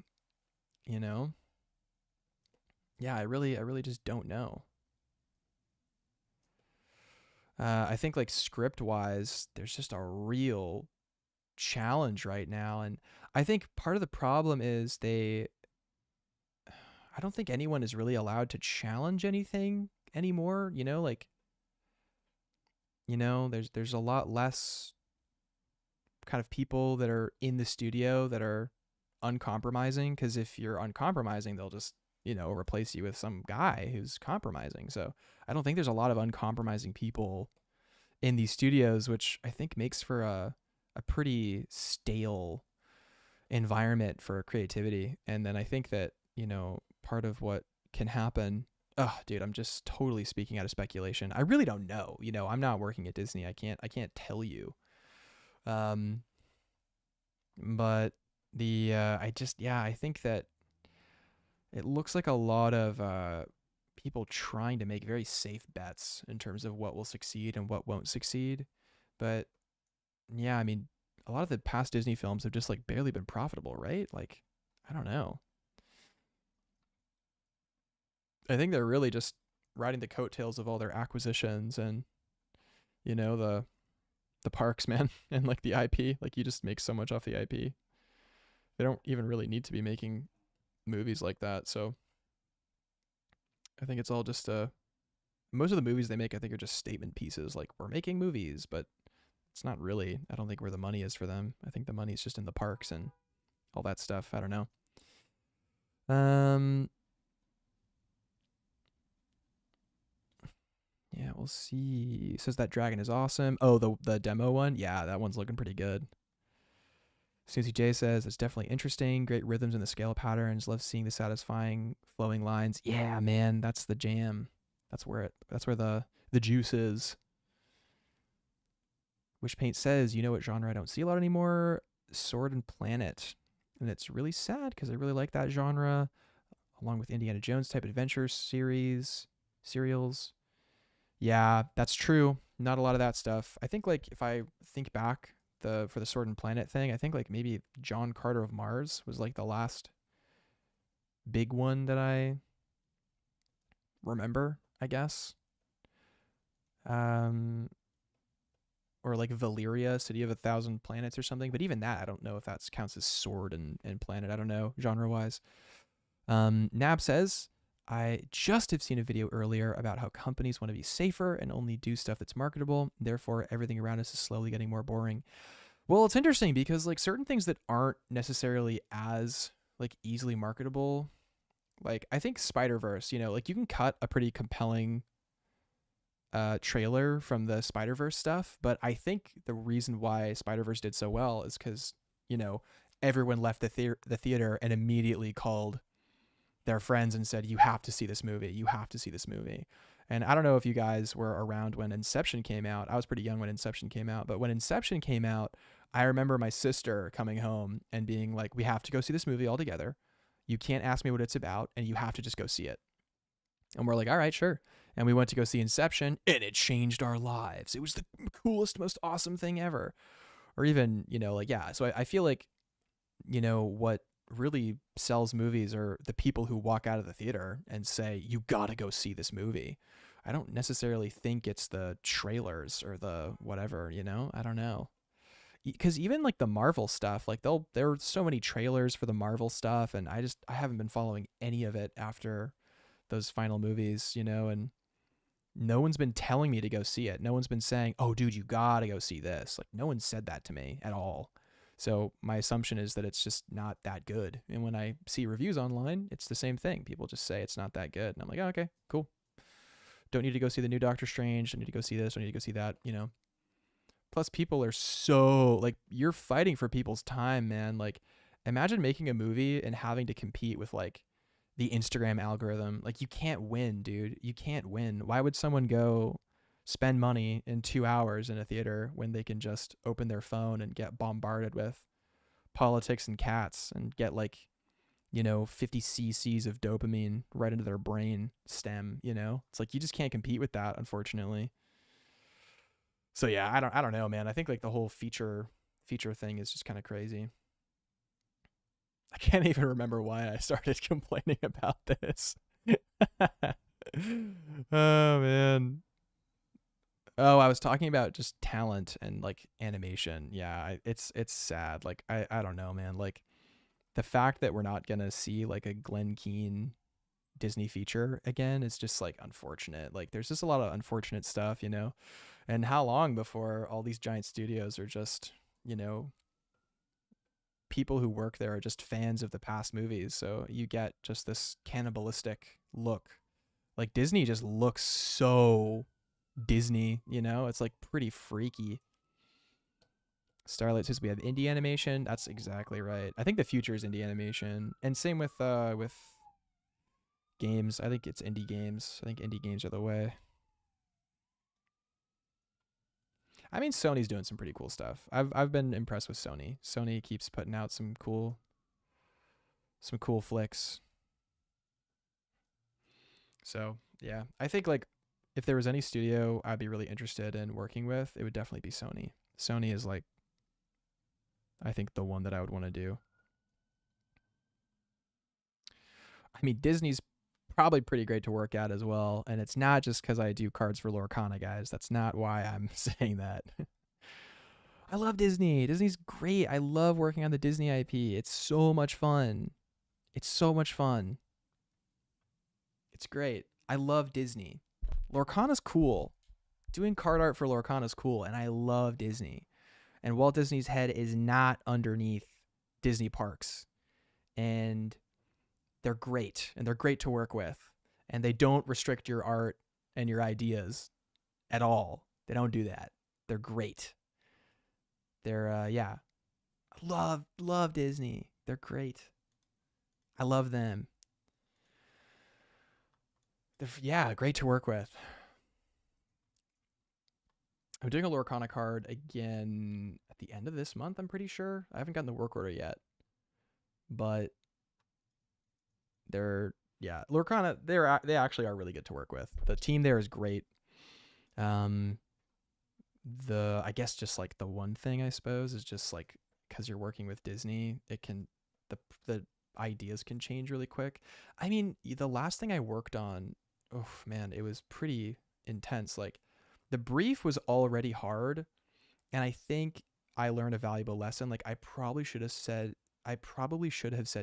you know? Yeah, I really just don't know. I think like script wise, there's just a real challenge right now, and I think part of the problem is I don't think anyone is really allowed to challenge anything anymore. Like there's a lot less kind of people that are in the studio that are uncompromising, because if you're uncompromising, they'll just replace you with some guy who's compromising. So I don't think there's a lot of uncompromising people in these studios, which I think makes for a pretty stale environment for creativity. And then I think that part of what can happen, oh dude, I'm just totally speaking out of speculation, I really don't know. I'm not working at Disney, I can't tell you. um but I just, yeah, I think that it looks like a lot of people trying to make very safe bets in terms of what will succeed and what won't succeed. But yeah, I mean, a lot of the past Disney films have just like barely been profitable, right? Like, I don't know. I think they're really just riding the coattails of all their acquisitions and the parks, man, and like the IP. Like you just make so much off the IP. They don't even really need to be making movies like that. So I think it's all just most of the movies they make, I think, are just statement pieces. Like we're making movies, but it's not really. I don't think where the money is for them. I think the money is just in the parks and all that stuff. I don't know. Um, Yeah, we'll see. It says that dragon is awesome. Oh, the demo one? Yeah, that one's looking pretty good. Susie J says it's definitely interesting. Great rhythms in the scale patterns. Love seeing the satisfying flowing lines. Yeah, man, that's the jam. That's where the juice is. Wishpaint says, you know what genre I don't see a lot anymore? Sword and Planet. And it's really sad because I really like that genre, along with Indiana Jones type adventure serials. Yeah, that's true. Not a lot of that stuff. I think like if I think back for the Sword and Planet thing, I think like maybe John Carter of Mars was like the last big one that I remember, I guess. Um or like Valyria, City of a Thousand Planets or something. But even that, I don't know if that counts as sword and planet. I don't know, genre wise. Nab says, I just have seen a video earlier about how companies want to be safer and only do stuff that's marketable. Therefore, everything around us is slowly getting more boring. Well, it's interesting because like certain things that aren't necessarily as like easily marketable, like I think Spider-Verse, like you can cut a pretty compelling trailer from the Spider-Verse stuff, but I think the reason why Spider-Verse did so well is because, you know, everyone left the theater and immediately called their friends and said, "You have to see this movie. You have to see this movie." And I don't know if you guys were around when Inception came out. I was pretty young when Inception came out, but when Inception came out, I remember my sister coming home and being like, "We have to go see this movie all together. You can't ask me what it's about, and you have to just go see it." And we're like, "All right, sure." And we went to go see Inception, and it changed our lives. It was the coolest, most awesome thing ever. Or even, like, yeah. So I feel like, what really sells movies are the people who walk out of the theater and say, "You gotta go see this movie." I don't necessarily think it's the trailers or the whatever, I don't know. Because even like the Marvel stuff, like there are so many trailers for the Marvel stuff, and I haven't been following any of it after those final movies, and no one's been telling me to go see it. No one's been saying, "Oh, dude, you gotta go see this." Like, no one said that to me at all. So my assumption is that it's just not that good. And when I see reviews online, it's the same thing. People just say it's not that good. And I'm like, "Oh, okay, cool. Don't need to go see the new Doctor Strange. Don't need to go see this. Don't need to go see that. Plus, people are so, like, you're fighting for people's time, man. Like, imagine making a movie and having to compete with, like, the Instagram algorithm. Like, you can't win, dude. You can't win. Why would someone go spend money in 2 hours in a theater when they can just open their phone and get bombarded with politics and cats and get, like, 50 cc's of dopamine right into their brain stem? It's like you just can't compete with that, unfortunately. So yeah, I don't know, man. I think like the whole feature thing is just kind of crazy. I can't even remember why I started complaining about this. Oh man. Oh, I was talking about just talent and like animation. Yeah, it's sad. Like I don't know, man. Like the fact that we're not gonna see like a Glenn Keane Disney feature again is just like unfortunate. Like there's just a lot of unfortunate stuff. And how long before all these giant studios are just, you know, people who work there are just fans of the past movies. So you get just this cannibalistic look. Like Disney just looks so Disney. It's like pretty freaky. Starlight says we have indie animation. That's exactly right. I think the future is indie animation. And same with games. I think it's indie games. I think indie games are the way. I mean, Sony's doing some pretty cool stuff. I've been impressed with Sony. Sony keeps putting out some cool flicks. So yeah, I think like if there was any studio I'd be really interested in working with, it would definitely be Sony. Sony is like I think the one that I would want to do. I mean, Disney's probably pretty great to work at as well, and it's not just because I do cards for Lorcana, guys. That's not why I'm saying that. I love Disney. Disney's great. I love working on the Disney IP. It's so much fun. It's so much fun. It's great. I love Disney. Lorcana's cool. Doing card art for Lorcana's cool, and I love Disney. And Walt Disney's head is not underneath Disney parks. And they're great, and they're great to work with. And they don't restrict your art and your ideas at all. They don't do that. They're great. They're yeah. Love Disney. They're great. I love them. Yeah, great to work with. I'm doing a Lorcana card again at the end of this month, I'm pretty sure. I haven't gotten the work order yet. But they're yeah, Lorcana they actually are really good to work with. The team there is great. Um the I guess just like the one thing I suppose is just like cuz you're working with Disney, the ideas can change really quick. I mean, the last thing I worked on, oh man, it was pretty intense. Like the brief was already hard, and I think I learned a valuable lesson. Like I probably should have said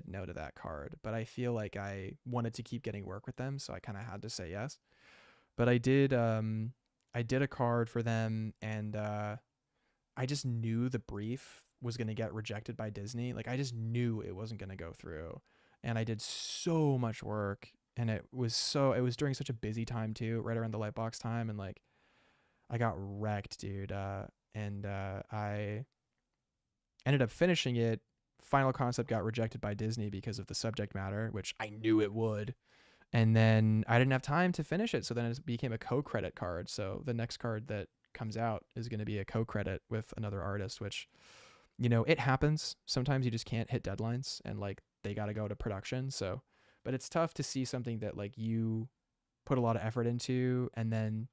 no to that card, but I feel like I wanted to keep getting work with them, so I kind of had to say yes. But I did a card for them, and I just knew the brief was going to get rejected by Disney. Like I just knew it wasn't going to go through. And I did so much work, and it was during such a busy time too, right around the Lightbox time, and like I got wrecked, dude. And I ended up finishing it. Final concept got rejected by Disney because of the subject matter, which I knew it would. And then I didn't have time to finish it, so then it became a co-credit card. So the next card that comes out is going to be a co-credit with another artist, which, it happens. Sometimes you just can't hit deadlines, and like they got to go to production. So, but it's tough to see something that like you put a lot of effort into, and then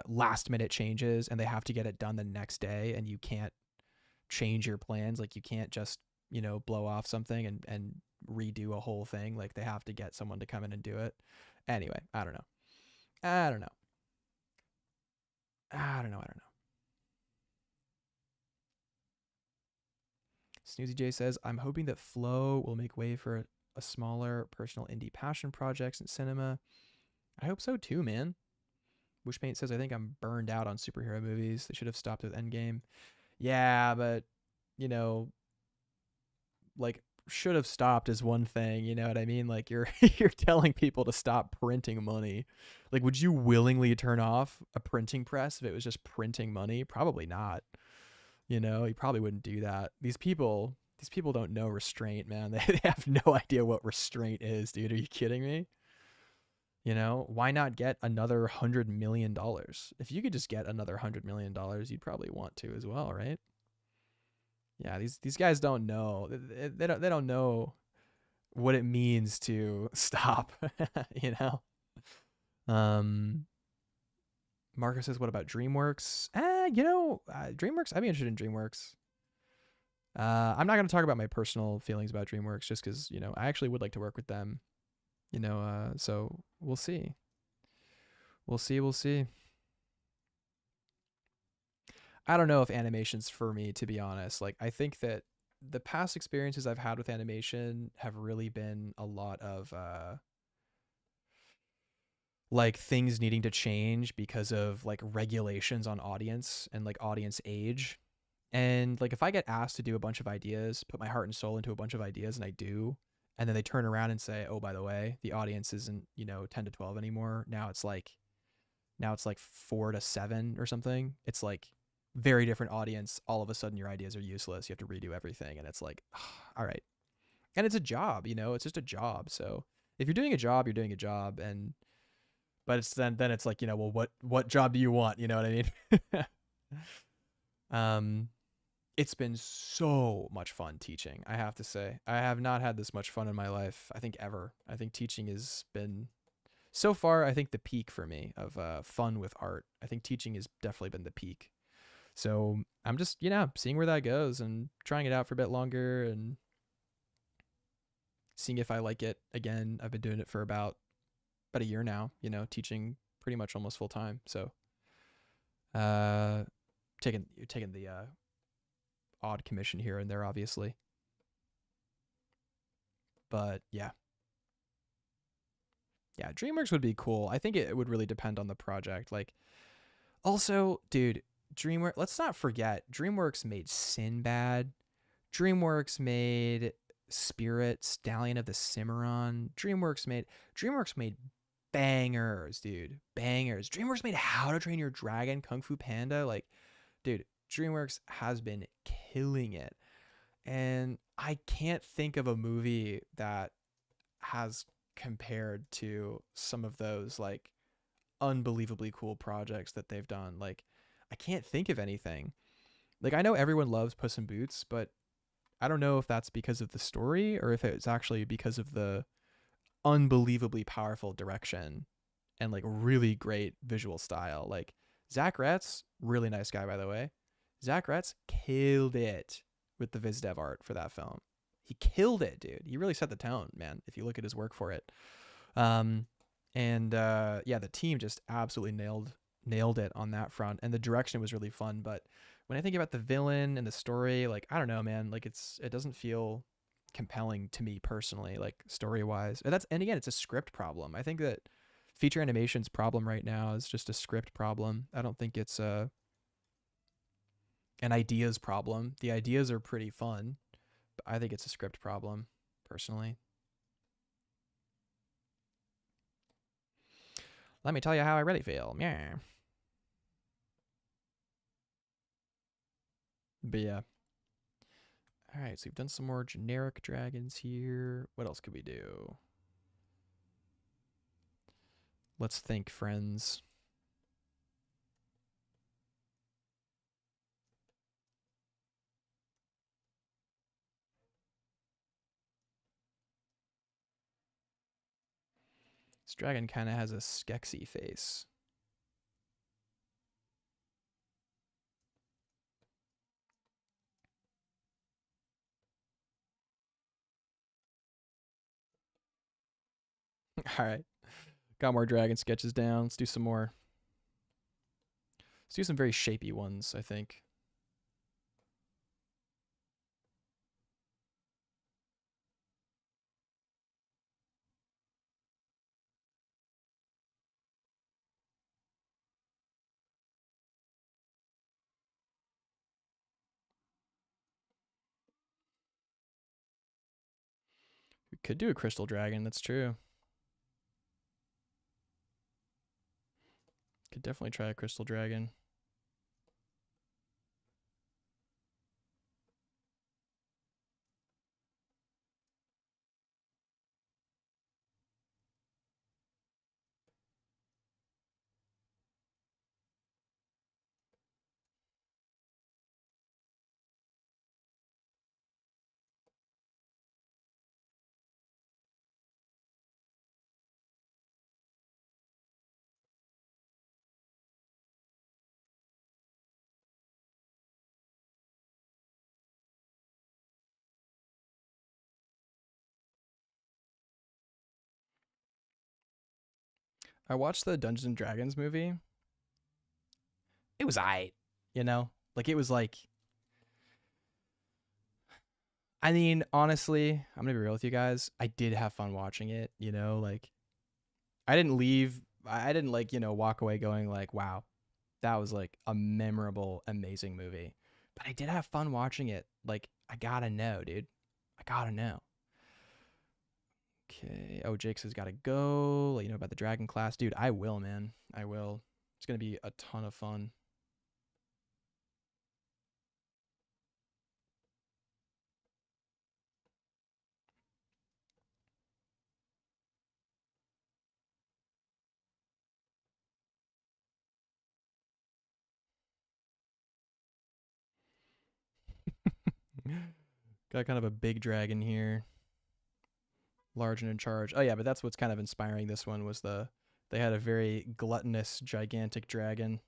last minute changes, and they have to get it done the next day, and you can't change your plans. Like you can't just blow off something and redo a whole thing. Like they have to get someone to come in and do it. Anyway, I don't know. I don't know. I don't know. I don't know. Snoozy J says, I'm hoping that Flow will make way for a smaller personal indie passion projects in cinema. I hope so too, man. Wishpaint says, I think I'm burned out on superhero movies. They should have stopped with Endgame. Yeah, but, like, should have stopped is one thing, you know what I mean? Like you're you're telling people to stop printing money. Like, would you willingly turn off a printing press if it was just printing money? Probably not. You probably wouldn't do that. These people don't know restraint, man. They have no idea what restraint is, dude. Are you kidding me? Why not get another $100 million? If you could just get another $100 million, you'd probably want to as well, right? Yeah, these guys don't know. They don't know what it means to stop. you know. Marcus says, "What about DreamWorks?" DreamWorks. I'd be interested in DreamWorks. I'm not going to talk about my personal feelings about DreamWorks, just because I actually would like to work with them. So we'll see. We'll see. I don't know if animation's for me, to be honest. Like, I think that the past experiences I've had with animation have really been a lot of like things needing to change because of like regulations on audience and like audience age. And like if I get asked to do a bunch of ideas, put my heart and soul into a bunch of ideas, and I do, and then they turn around and say, "Oh, by the way, the audience isn't, 10 to 12 anymore. Now it's like 4 to 7 or something." It's like very different audience. All of a sudden your ideas are useless. You have to redo everything, and it's like, all right. And it's a job, it's just a job. So if you're doing a job, you're doing a job. And but it's then it's like, well, what job do you want? You know what I mean? It's been so much fun teaching, I have to say. I have not had this much fun in my life, I think, ever. I think teaching has been, so far, I think the peak for me of fun with art. I think teaching has definitely been the peak. So I'm just, seeing where that goes and trying it out for a bit longer and seeing if I like it again. I've been doing it for about a year now, teaching pretty much almost full time. So taking the odd commission here and there, obviously. But yeah. Yeah, DreamWorks would be cool. I think it would really depend on the project. Like, also, dude, DreamWorks, let's not forget, DreamWorks made Sinbad. DreamWorks made Spirit, Stallion of the Cimarron. DreamWorks made bangers, dude. Bangers. DreamWorks made How to Train Your Dragon, Kung Fu Panda. Like, dude, DreamWorks has been killing it. And I can't think of a movie that has compared to some of those like unbelievably cool projects that they've done. Like, I can't think of anything. Like, I know everyone loves Puss in Boots, but I don't know if that's because of the story or if it's actually because of the unbelievably powerful direction and like really great visual style. Like, Zach Retz, really nice guy, by the way. Zach Retz killed it with the viz dev art for that film. He killed it, dude. He really set the tone, man, if you look at his work for it. The team just absolutely nailed it on that front, and the direction was really fun. But when I think about the villain and the story, like, I don't know, man, like it doesn't feel compelling to me personally, like story wise. And again, it's a script problem. I think that feature animation's problem right now is just a script problem. I don't think it's an ideas problem. The ideas are pretty fun, but I think it's a script problem, personally. Let me tell you how I really feel. Yeah. But yeah. All right, so we've done some more generic dragons here. What else could we do? Let's think, friends. This dragon kind of has a Skexy face. All right. Got more dragon sketches down. Let's do some more. Let's do some very shapy ones, I think. We could do a crystal dragon, that's true. Could definitely try a crystal dragon. I watched the Dungeons and Dragons movie. It was aight, you know? Like it was like I mean, honestly, I'm gonna be real with you guys. I did have fun watching it, you know, like I didn't leave I didn't like, walk away going like, wow, that was like a memorable, amazing movie. But I did have fun watching it. Like, I gotta know, dude. I gotta know. Okay. Oh, Jake's has gotta go. Let you know about the dragon class. Dude, I will, man. I will. It's gonna be a ton of fun. Got kind of a big dragon here. Large and in charge. Oh yeah, but that's what's kind of inspiring this one was they had a very gluttonous, gigantic dragon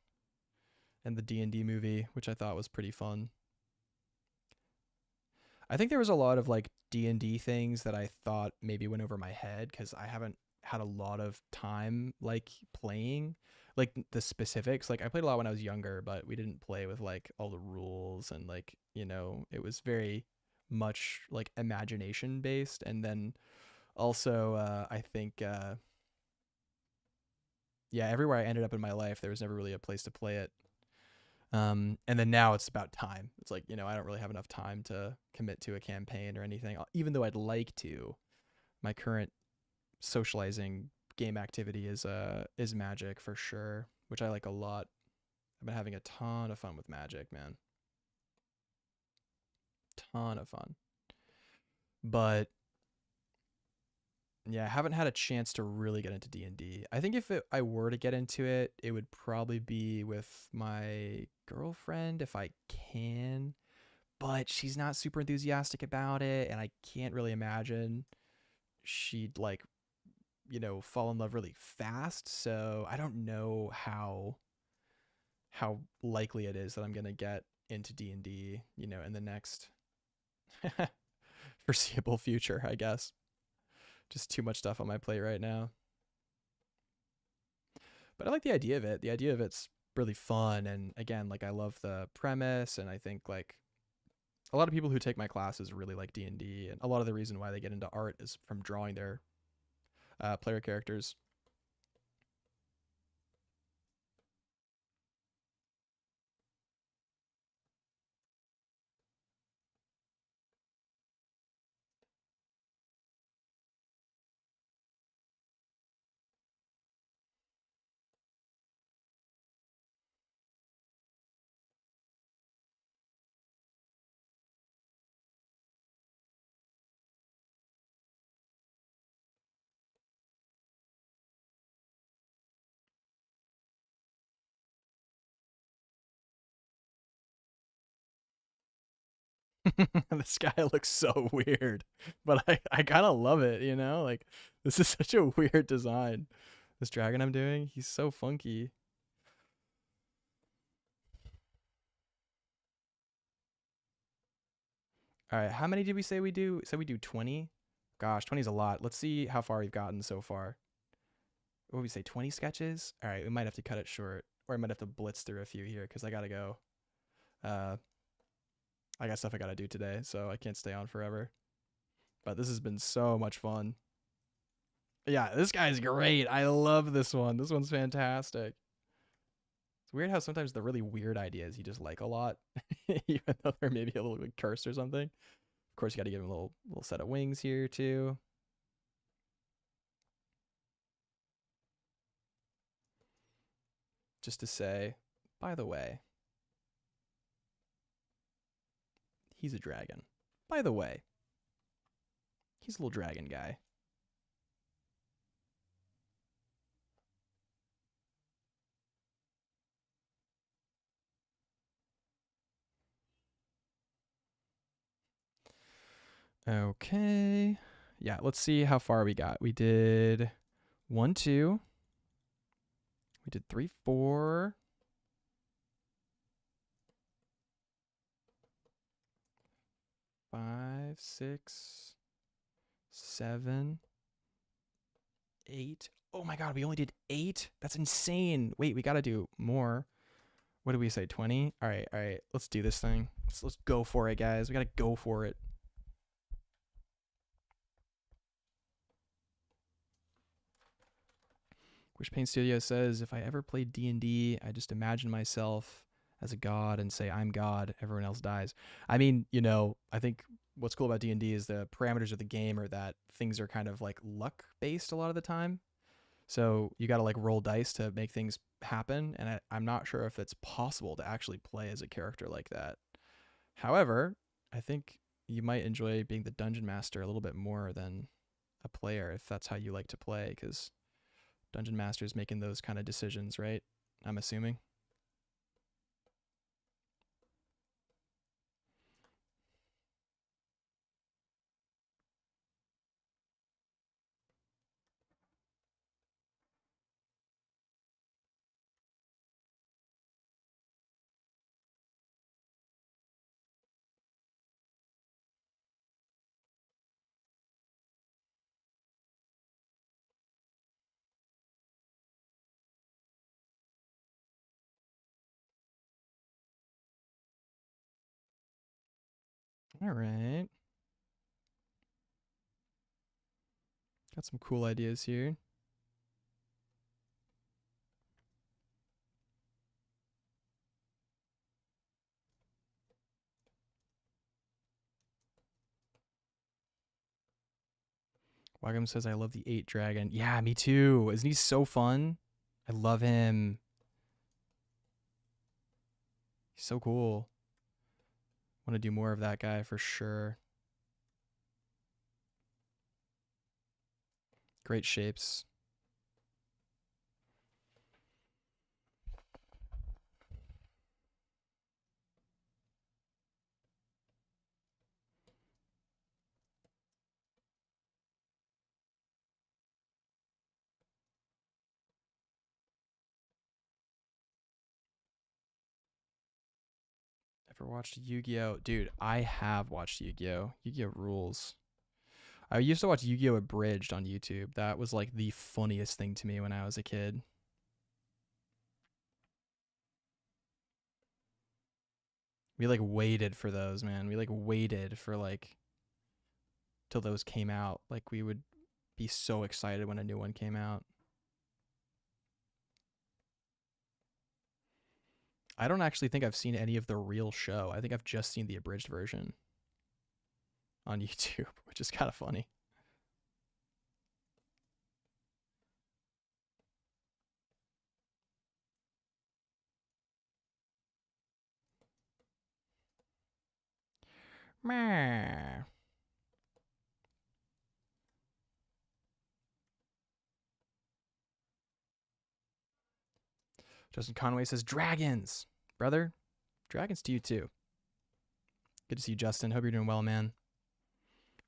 in the D&D movie, which I thought was pretty fun. I think there was a lot of like D&D things that I thought maybe went over my head cuz I haven't had a lot of time like playing like the specifics. Like I played a lot when I was younger, but we didn't play with like all the rules and like, it was very much like imagination based and then also I think yeah, everywhere I ended up in my life there was never really a place to play it. And then now it's about time. It's like, I don't really have enough time to commit to a campaign or anything, even though I'd like to. My current socializing game activity is Magic for sure, which I like a lot. I've been having a ton of fun with Magic, man. Ton of fun. But yeah, I haven't had a chance to really get into D&D. I think if I were to get into it, it would probably be with my girlfriend if I can, but she's not super enthusiastic about it and I can't really imagine she'd like, fall in love really fast. So I don't know how likely it is that I'm going to get into D&D, in the next foreseeable future, I guess. Just too much stuff on my plate right now. But I like the idea of it. The idea of it's really fun and again, like I love the premise and I think like a lot of people who take my classes really like D&D and a lot of the reason why they get into art is from drawing their player characters. This guy looks so weird, but I kind of love it, you know? Like, this is such a weird design. This dragon I'm doing, he's so funky. All right, how many did we say we do? Said we do 20? Gosh, 20 is a lot. Let's see how far we've gotten so far. What would we say, 20 sketches? All right, we might have to cut it short, or I might have to blitz through a few here because I gotta go. Uh, I got stuff I gotta do today, so I can't stay on forever. But this has been so much fun. Yeah, this guy's great. I love this one. This one's fantastic. It's weird how sometimes the really weird ideas you just like a lot, even though they're maybe a little bit cursed or something. Of course, you got to give him a little set of wings here too. Just to say, by the way, he's a dragon. By the way, he's a little dragon guy. Okay. Yeah, let's see how far we got. We did 1, 2. We did 3, 4. 5, 6, 7, 8. Oh my god, we only did 8? That's insane. Wait, we gotta do more. What did we say, 20? All right. Let's do this thing. Let's go for it, guys. We gotta go for it. Wishpain Studio says, if I ever played D&D, I just imagine myself as a god and say, I'm God, everyone else dies. I mean, you know, I think what's cool about D&D is the parameters of the game are that things are kind of like luck based a lot of the time. So you got to like roll dice to make things happen. And I'm not sure if it's possible to actually play as a character like that. However, I think you might enjoy being the dungeon master a little bit more than a player if that's how you like to play, because dungeon master's making those kind of decisions, right? I'm assuming. All right. Got some cool ideas here. Wagam says, I love the 8 dragon. Yeah, me too. Isn't he so fun? I love him. He's so cool. Want to do more of that guy for sure. Great shapes. Ever watched Yu-Gi-Oh? Dude, I have watched Yu-Gi-Oh. Yu-Gi-Oh rules. I used to watch Yu-Gi-Oh Abridged on YouTube. That was like the funniest thing to me when I was a kid. We like waited for those, man. We like waited for like till those came out. Like we would be so excited when a new one came out. I don't actually think I've seen any of the real show. I think I've just seen the abridged version on YouTube, which is kind of funny. Meh. Justin Conway says, dragons, brother. Dragons to you too. Good to see you, Justin. Hope you're doing well, man.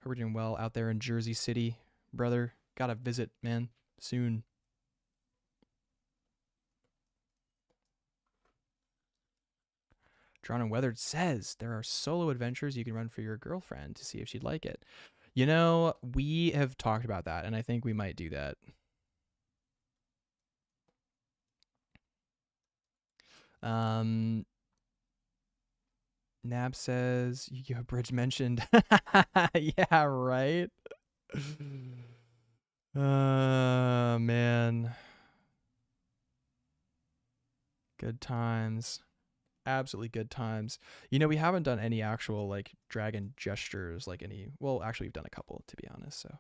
Hope you're doing well out there in Jersey City, brother. Gotta visit, man, soon. Drawn and Weathered says there are solo adventures you can run for your girlfriend to see if she'd like it. You know, we have talked about that, and I think we might do that. Nab says Yu-Gi-Oh! Bridge mentioned. Yeah, right. Man. Good times. Absolutely good times. You know, we haven't done any actual like dragon gestures, like any. Well, actually, we've done a couple, to be honest. So.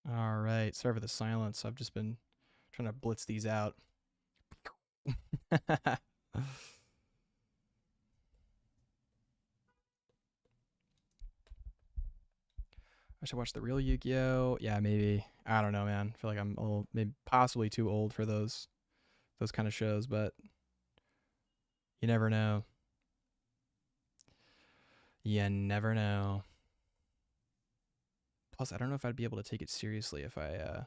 All right. Sorry for the silence. I've just been trying to blitz these out. I should watch the real Yu-Gi-Oh. Yeah, maybe. I don't know, man. I feel like I'm a little, maybe possibly too old for those kind of shows, but you never know. You never know. Plus, I don't know if I'd be able to take it seriously if I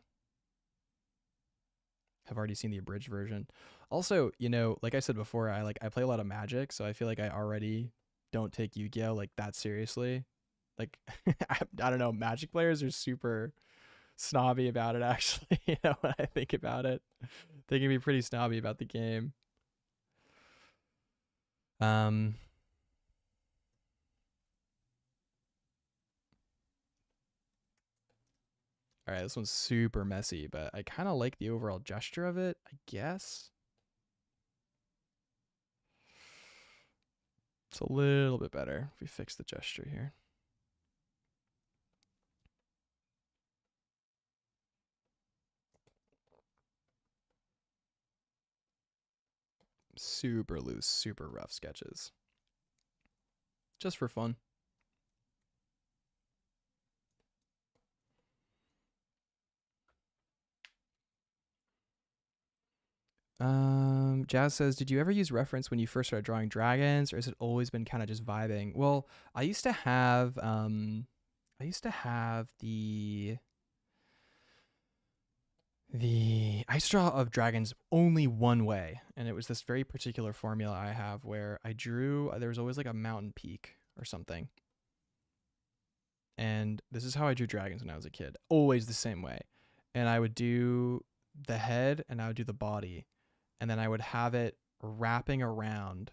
have already seen the abridged version. Also, you know, like I said before, I play a lot of Magic, so I feel like I already don't take Yu-Gi-Oh like that seriously. Like I don't know, Magic players are super snobby about it actually, you know, when I think about it. They can be pretty snobby about the game. Um all right, this one's super messy, but I kind of like the overall gesture of it, I guess. It's a little bit better if we fix the gesture here. Super loose, super rough sketches. Just for fun. Jazz says, did you ever use reference when you first started drawing dragons, or has it always been kind of just vibing? Well, I used to have the I used to draw of dragons only one way, and it was this very particular formula I have where I drew there was always like a mountain peak or something. And this is how I drew dragons when I was a kid. Always the same way. And I would do the head and I would do the body, and then I would have it wrapping around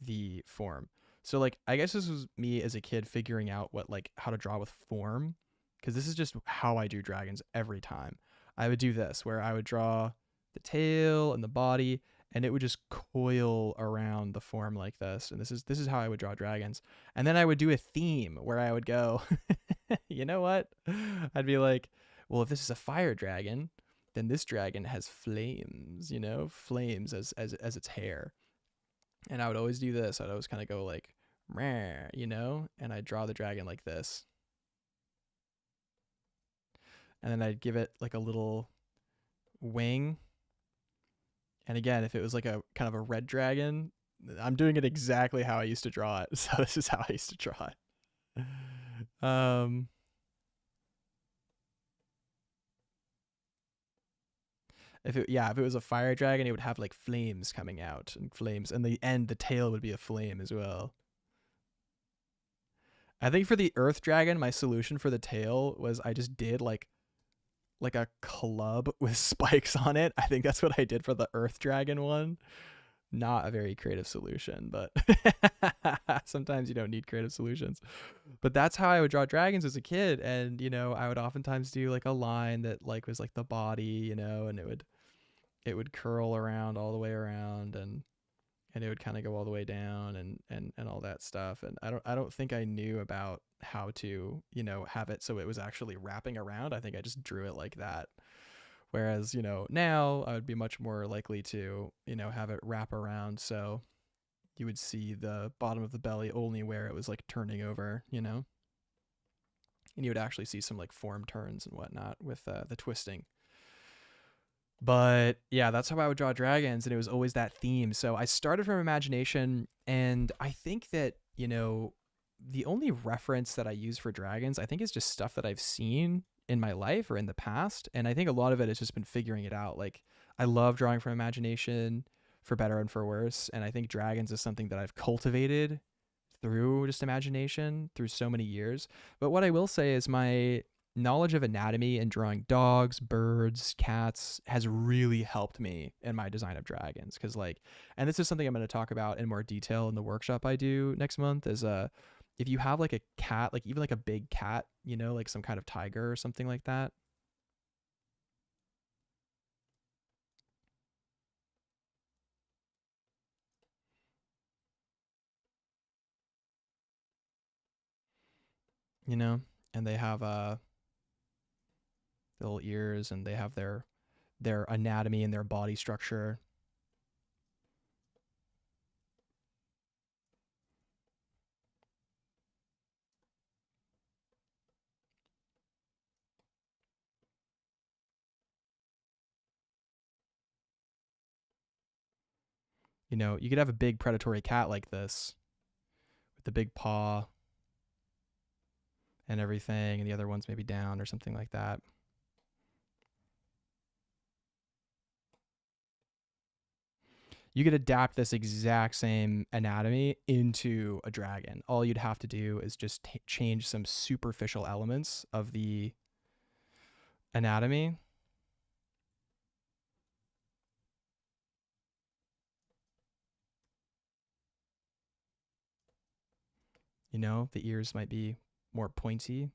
the form. So like I guess this was me as a kid figuring out what like how to draw with form, because this is just how I do dragons every time. I would do this where I would draw the tail and the body, and it would just coil around the form like this. And this is how I would draw dragons. And then I would do a theme where I would go, you know what? I'd be like, well, if this is a fire dragon, then this dragon has flames, you know, flames as its hair. And I would always do this. I'd always kind of go like, meh, you know, and I'd draw the dragon like this. And then I'd give it like a little wing. And again, if it was like a kind of a red dragon, I'm doing it exactly how I used to draw it. So this is how I used to draw it. Um, if it was a fire dragon, it would have like flames coming out and flames, and the tail would be a flame as well. I think for the earth dragon, my solution for the tail was I just did like a club with spikes on it. I think that's what I did for the earth dragon one. Not a very creative solution, but sometimes you don't need creative solutions. But that's how I would draw dragons as a kid, and I would oftentimes do like a line that like was like the body, and it would curl around all the way around, and it would kind of go all the way down, and all that stuff. And I don't think I knew about how to have it so it was actually wrapping around. I think I just drew it like that. Whereas now I would be much more likely to have it wrap around, so you would see the bottom of the belly only where it was like turning over, and you would actually see some like form turns and whatnot with the twisting. But yeah, that's how I would draw dragons, and it was always that theme. So I started from imagination, and I think that the only reference that I use for dragons, I think, is just stuff that I've seen in my life or in the past, and I think a lot of it has just been figuring it out. Like, I love drawing from imagination, for better and for worse, and I think dragons is something that I've cultivated through just imagination through so many years. But what I will say is my knowledge of anatomy and drawing dogs, birds, cats has really helped me in my design of dragons, cuz like, and this is something I'm going to talk about in more detail in the workshop I do next month, is if you have like a cat, like even like a big cat, like some kind of tiger or something like that, you know, and they have little ears, and they have their anatomy and their body structure. You could have a big predatory cat like this with the big paw and everything, and the other one's maybe down or something like that. You could adapt this exact same anatomy into a dragon. All you'd have to do is just change some superficial elements of the anatomy. The ears might be more pointy,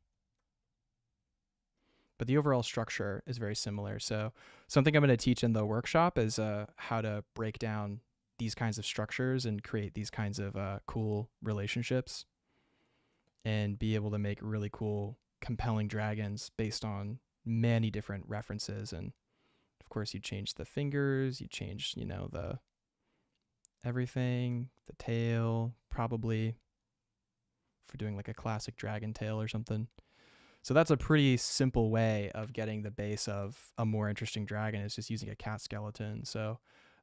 but the overall structure is very similar. So something I'm going to teach in the workshop is how to break down these kinds of structures and create these kinds of cool relationships, and be able to make really cool, compelling dragons based on many different references. And of course, you change the fingers, you change, the everything, the tail, probably, for doing like a classic dragon tail or something. So that's a pretty simple way of getting the base of a more interesting dragon, is just using a cat skeleton. So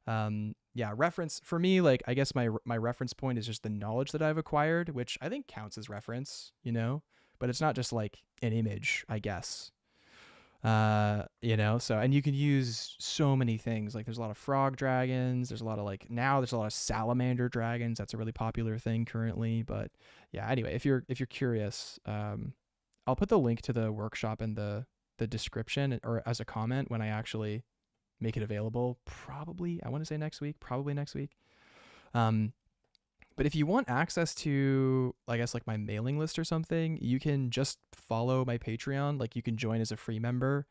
yeah, reference for me, like, I guess my reference point is just the knowledge that I've acquired, which I think counts as reference, but it's not just like an image, I guess. So, and you can use so many things. Like, there's a lot of frog dragons, there's a lot of like, now there's a lot of salamander dragons. That's a really popular thing currently. But yeah, anyway, if you're curious, I'll put the link to the workshop in the description, or as a comment when I actually make it available. Probably, I want to say next week, probably next week. But if you want access to, I guess, like my mailing list or something, you can just follow my Patreon. Like, you can join as a free member.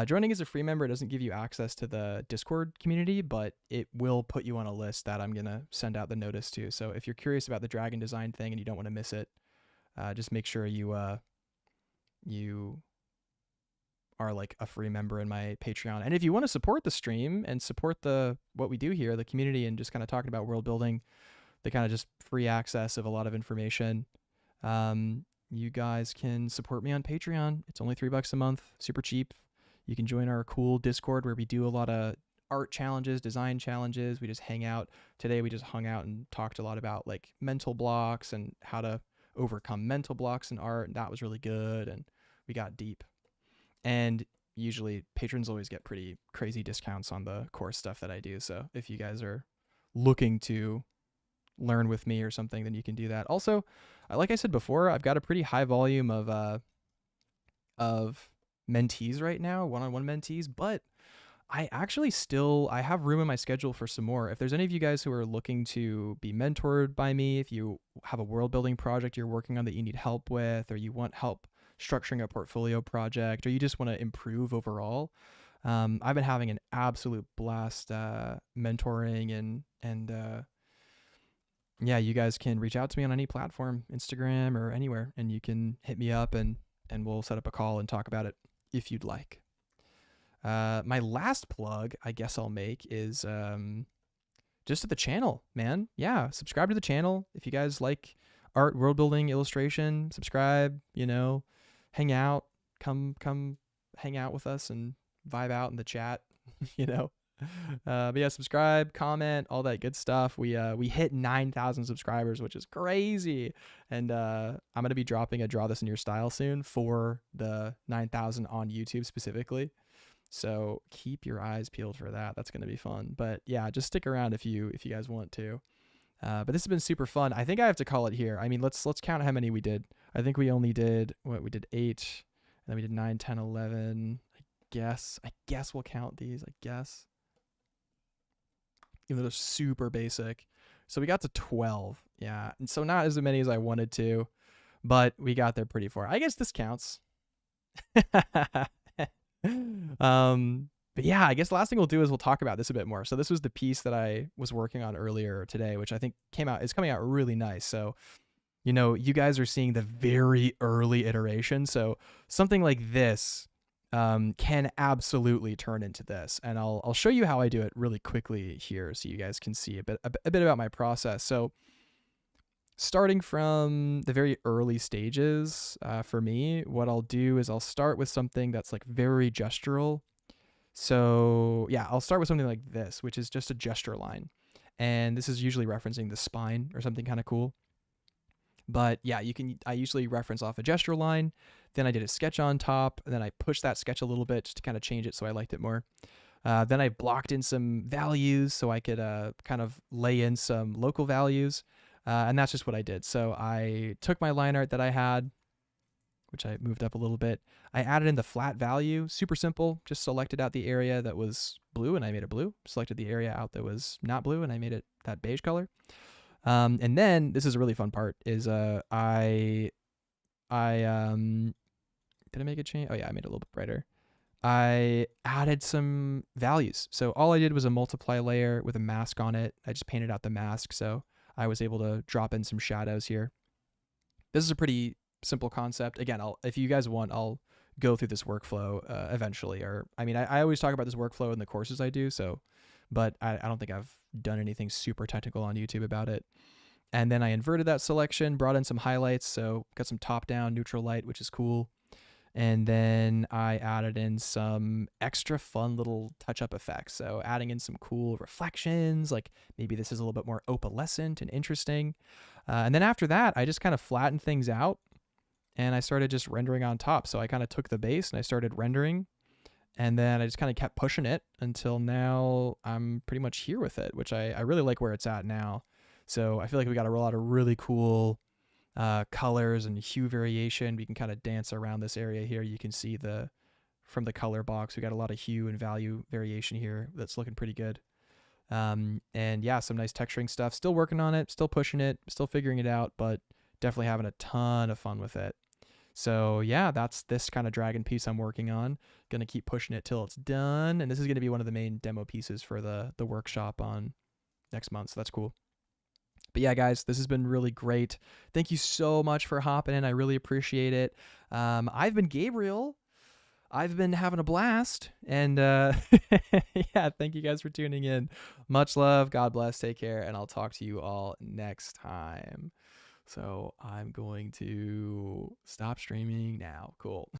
Joining as a free member doesn't give you access to the Discord community, but it will put you on a list that I'm going to send out the notice to. So if you're curious about the dragon design thing and you don't want to miss it, just make sure you are like a free member in my Patreon. And if you want to support the stream and support what we do here, the community, and just kind of talking about world building, the kind of just free access of a lot of information, you guys can support me on Patreon. It's only $3 a month, super cheap. You can join our cool Discord where we do a lot of art challenges, design challenges. We just hang out. Today we just hung out and talked a lot about like mental blocks and how to overcome mental blocks in art, and that was really good, and we got deep. And usually patrons always get pretty crazy discounts on the course stuff that I do. So if you guys are looking to learn with me or something, then you can do that. Also, like I said before, I've got a pretty high volume of mentees right now, one-on-one mentees, but I actually I have room in my schedule for some more. If there's any of you guys who are looking to be mentored by me, if you have a world building project you're working on that you need help with, or you want help structuring a portfolio project, or you just want to improve overall, I've been having an absolute blast mentoring and yeah, you guys can reach out to me on any platform, Instagram or anywhere, and you can hit me up and we'll set up a call and talk about it if you'd like. My last plug, I guess I'll make, is just to the channel, man. Yeah, subscribe to the channel if you guys like art, world building, illustration. Subscribe, hang out, come hang out with us and vibe out in the chat, But yeah, subscribe, comment, all that good stuff. We hit 9,000 subscribers, which is crazy. And I'm gonna be dropping a draw this in your style soon for the 9,000 on YouTube specifically. So keep your eyes peeled for that. That's gonna be fun. But yeah, just stick around if you guys want to. But this has been super fun. I think I have to call it here. I mean, let's count how many we did. I think we only did we did 8, and then we did 9, 10, 11. I guess we'll count these. I guess. Even though they're super basic. So we got to 12. Yeah. And so not as many as I wanted to, but we got there pretty far. I guess this counts. But yeah, I guess the last thing we'll do is we'll talk about this a bit more. So this was the piece that I was working on earlier today, which I think is coming out really nice. So, you guys are seeing the very early iteration. So something like this can absolutely turn into this, and I'll show you how I do it really quickly here, so you guys can see a bit about my process. So, starting from the very early stages, for me, what I'll do is I'll start with something that's like very gestural. So yeah, I'll start with something like this, which is just a gesture line, and this is usually referencing the spine or something kind of cool. But yeah, I usually reference off a gesture line, then I did a sketch on top, and then I pushed that sketch a little bit just to kind of change it so I liked it more. Then I blocked in some values so I could kind of lay in some local values, and that's just what I did. So I took my line art that I had, which I moved up a little bit. I added in the flat value, super simple, just selected out the area that was blue and I made it blue, selected the area out that was not blue and I made it that beige color. And then this is a really fun part is I did I make a change? Oh yeah, I made it a little bit brighter. I added some values. So all I did was a multiply layer with a mask on it. I just painted out the mask, so I was able to drop in some shadows here. This is a pretty simple concept. Again, if you guys want, I'll go through this workflow eventually. Or I mean, I always talk about this workflow in the courses I do. So, but I don't think I've done anything super technical on YouTube about it. And then I inverted that selection, brought in some highlights. So got some top-down neutral light, which is cool. And then I added in some extra fun little touch-up effects. So adding in some cool reflections, like maybe this is a little bit more opalescent and interesting. And then after that, I just kind of flattened things out and I started just rendering on top. So I kind of took the base and I started rendering. And then I just kind of kept pushing it until now I'm pretty much here with it, which I really like where it's at now. So I feel like we got a lot of really cool colors and hue variation. We can kind of dance around this area here. You can see from the color box, we got a lot of hue and value variation here that's looking pretty good. And yeah, some nice texturing stuff. Still working on it, still pushing it, still figuring it out, but definitely having a ton of fun with it. So yeah, that's this kind of dragon piece I'm working on. Gonna keep pushing it till it's done. And this is gonna be one of the main demo pieces for the workshop on next month. So that's cool. But yeah, guys, this has been really great. Thank you so much for hopping in. I really appreciate it. I've been Gabriel. I've been having a blast. And yeah, thank you guys for tuning in. Much love. God bless. Take care. And I'll talk to you all next time. So I'm going to stop streaming now. Cool.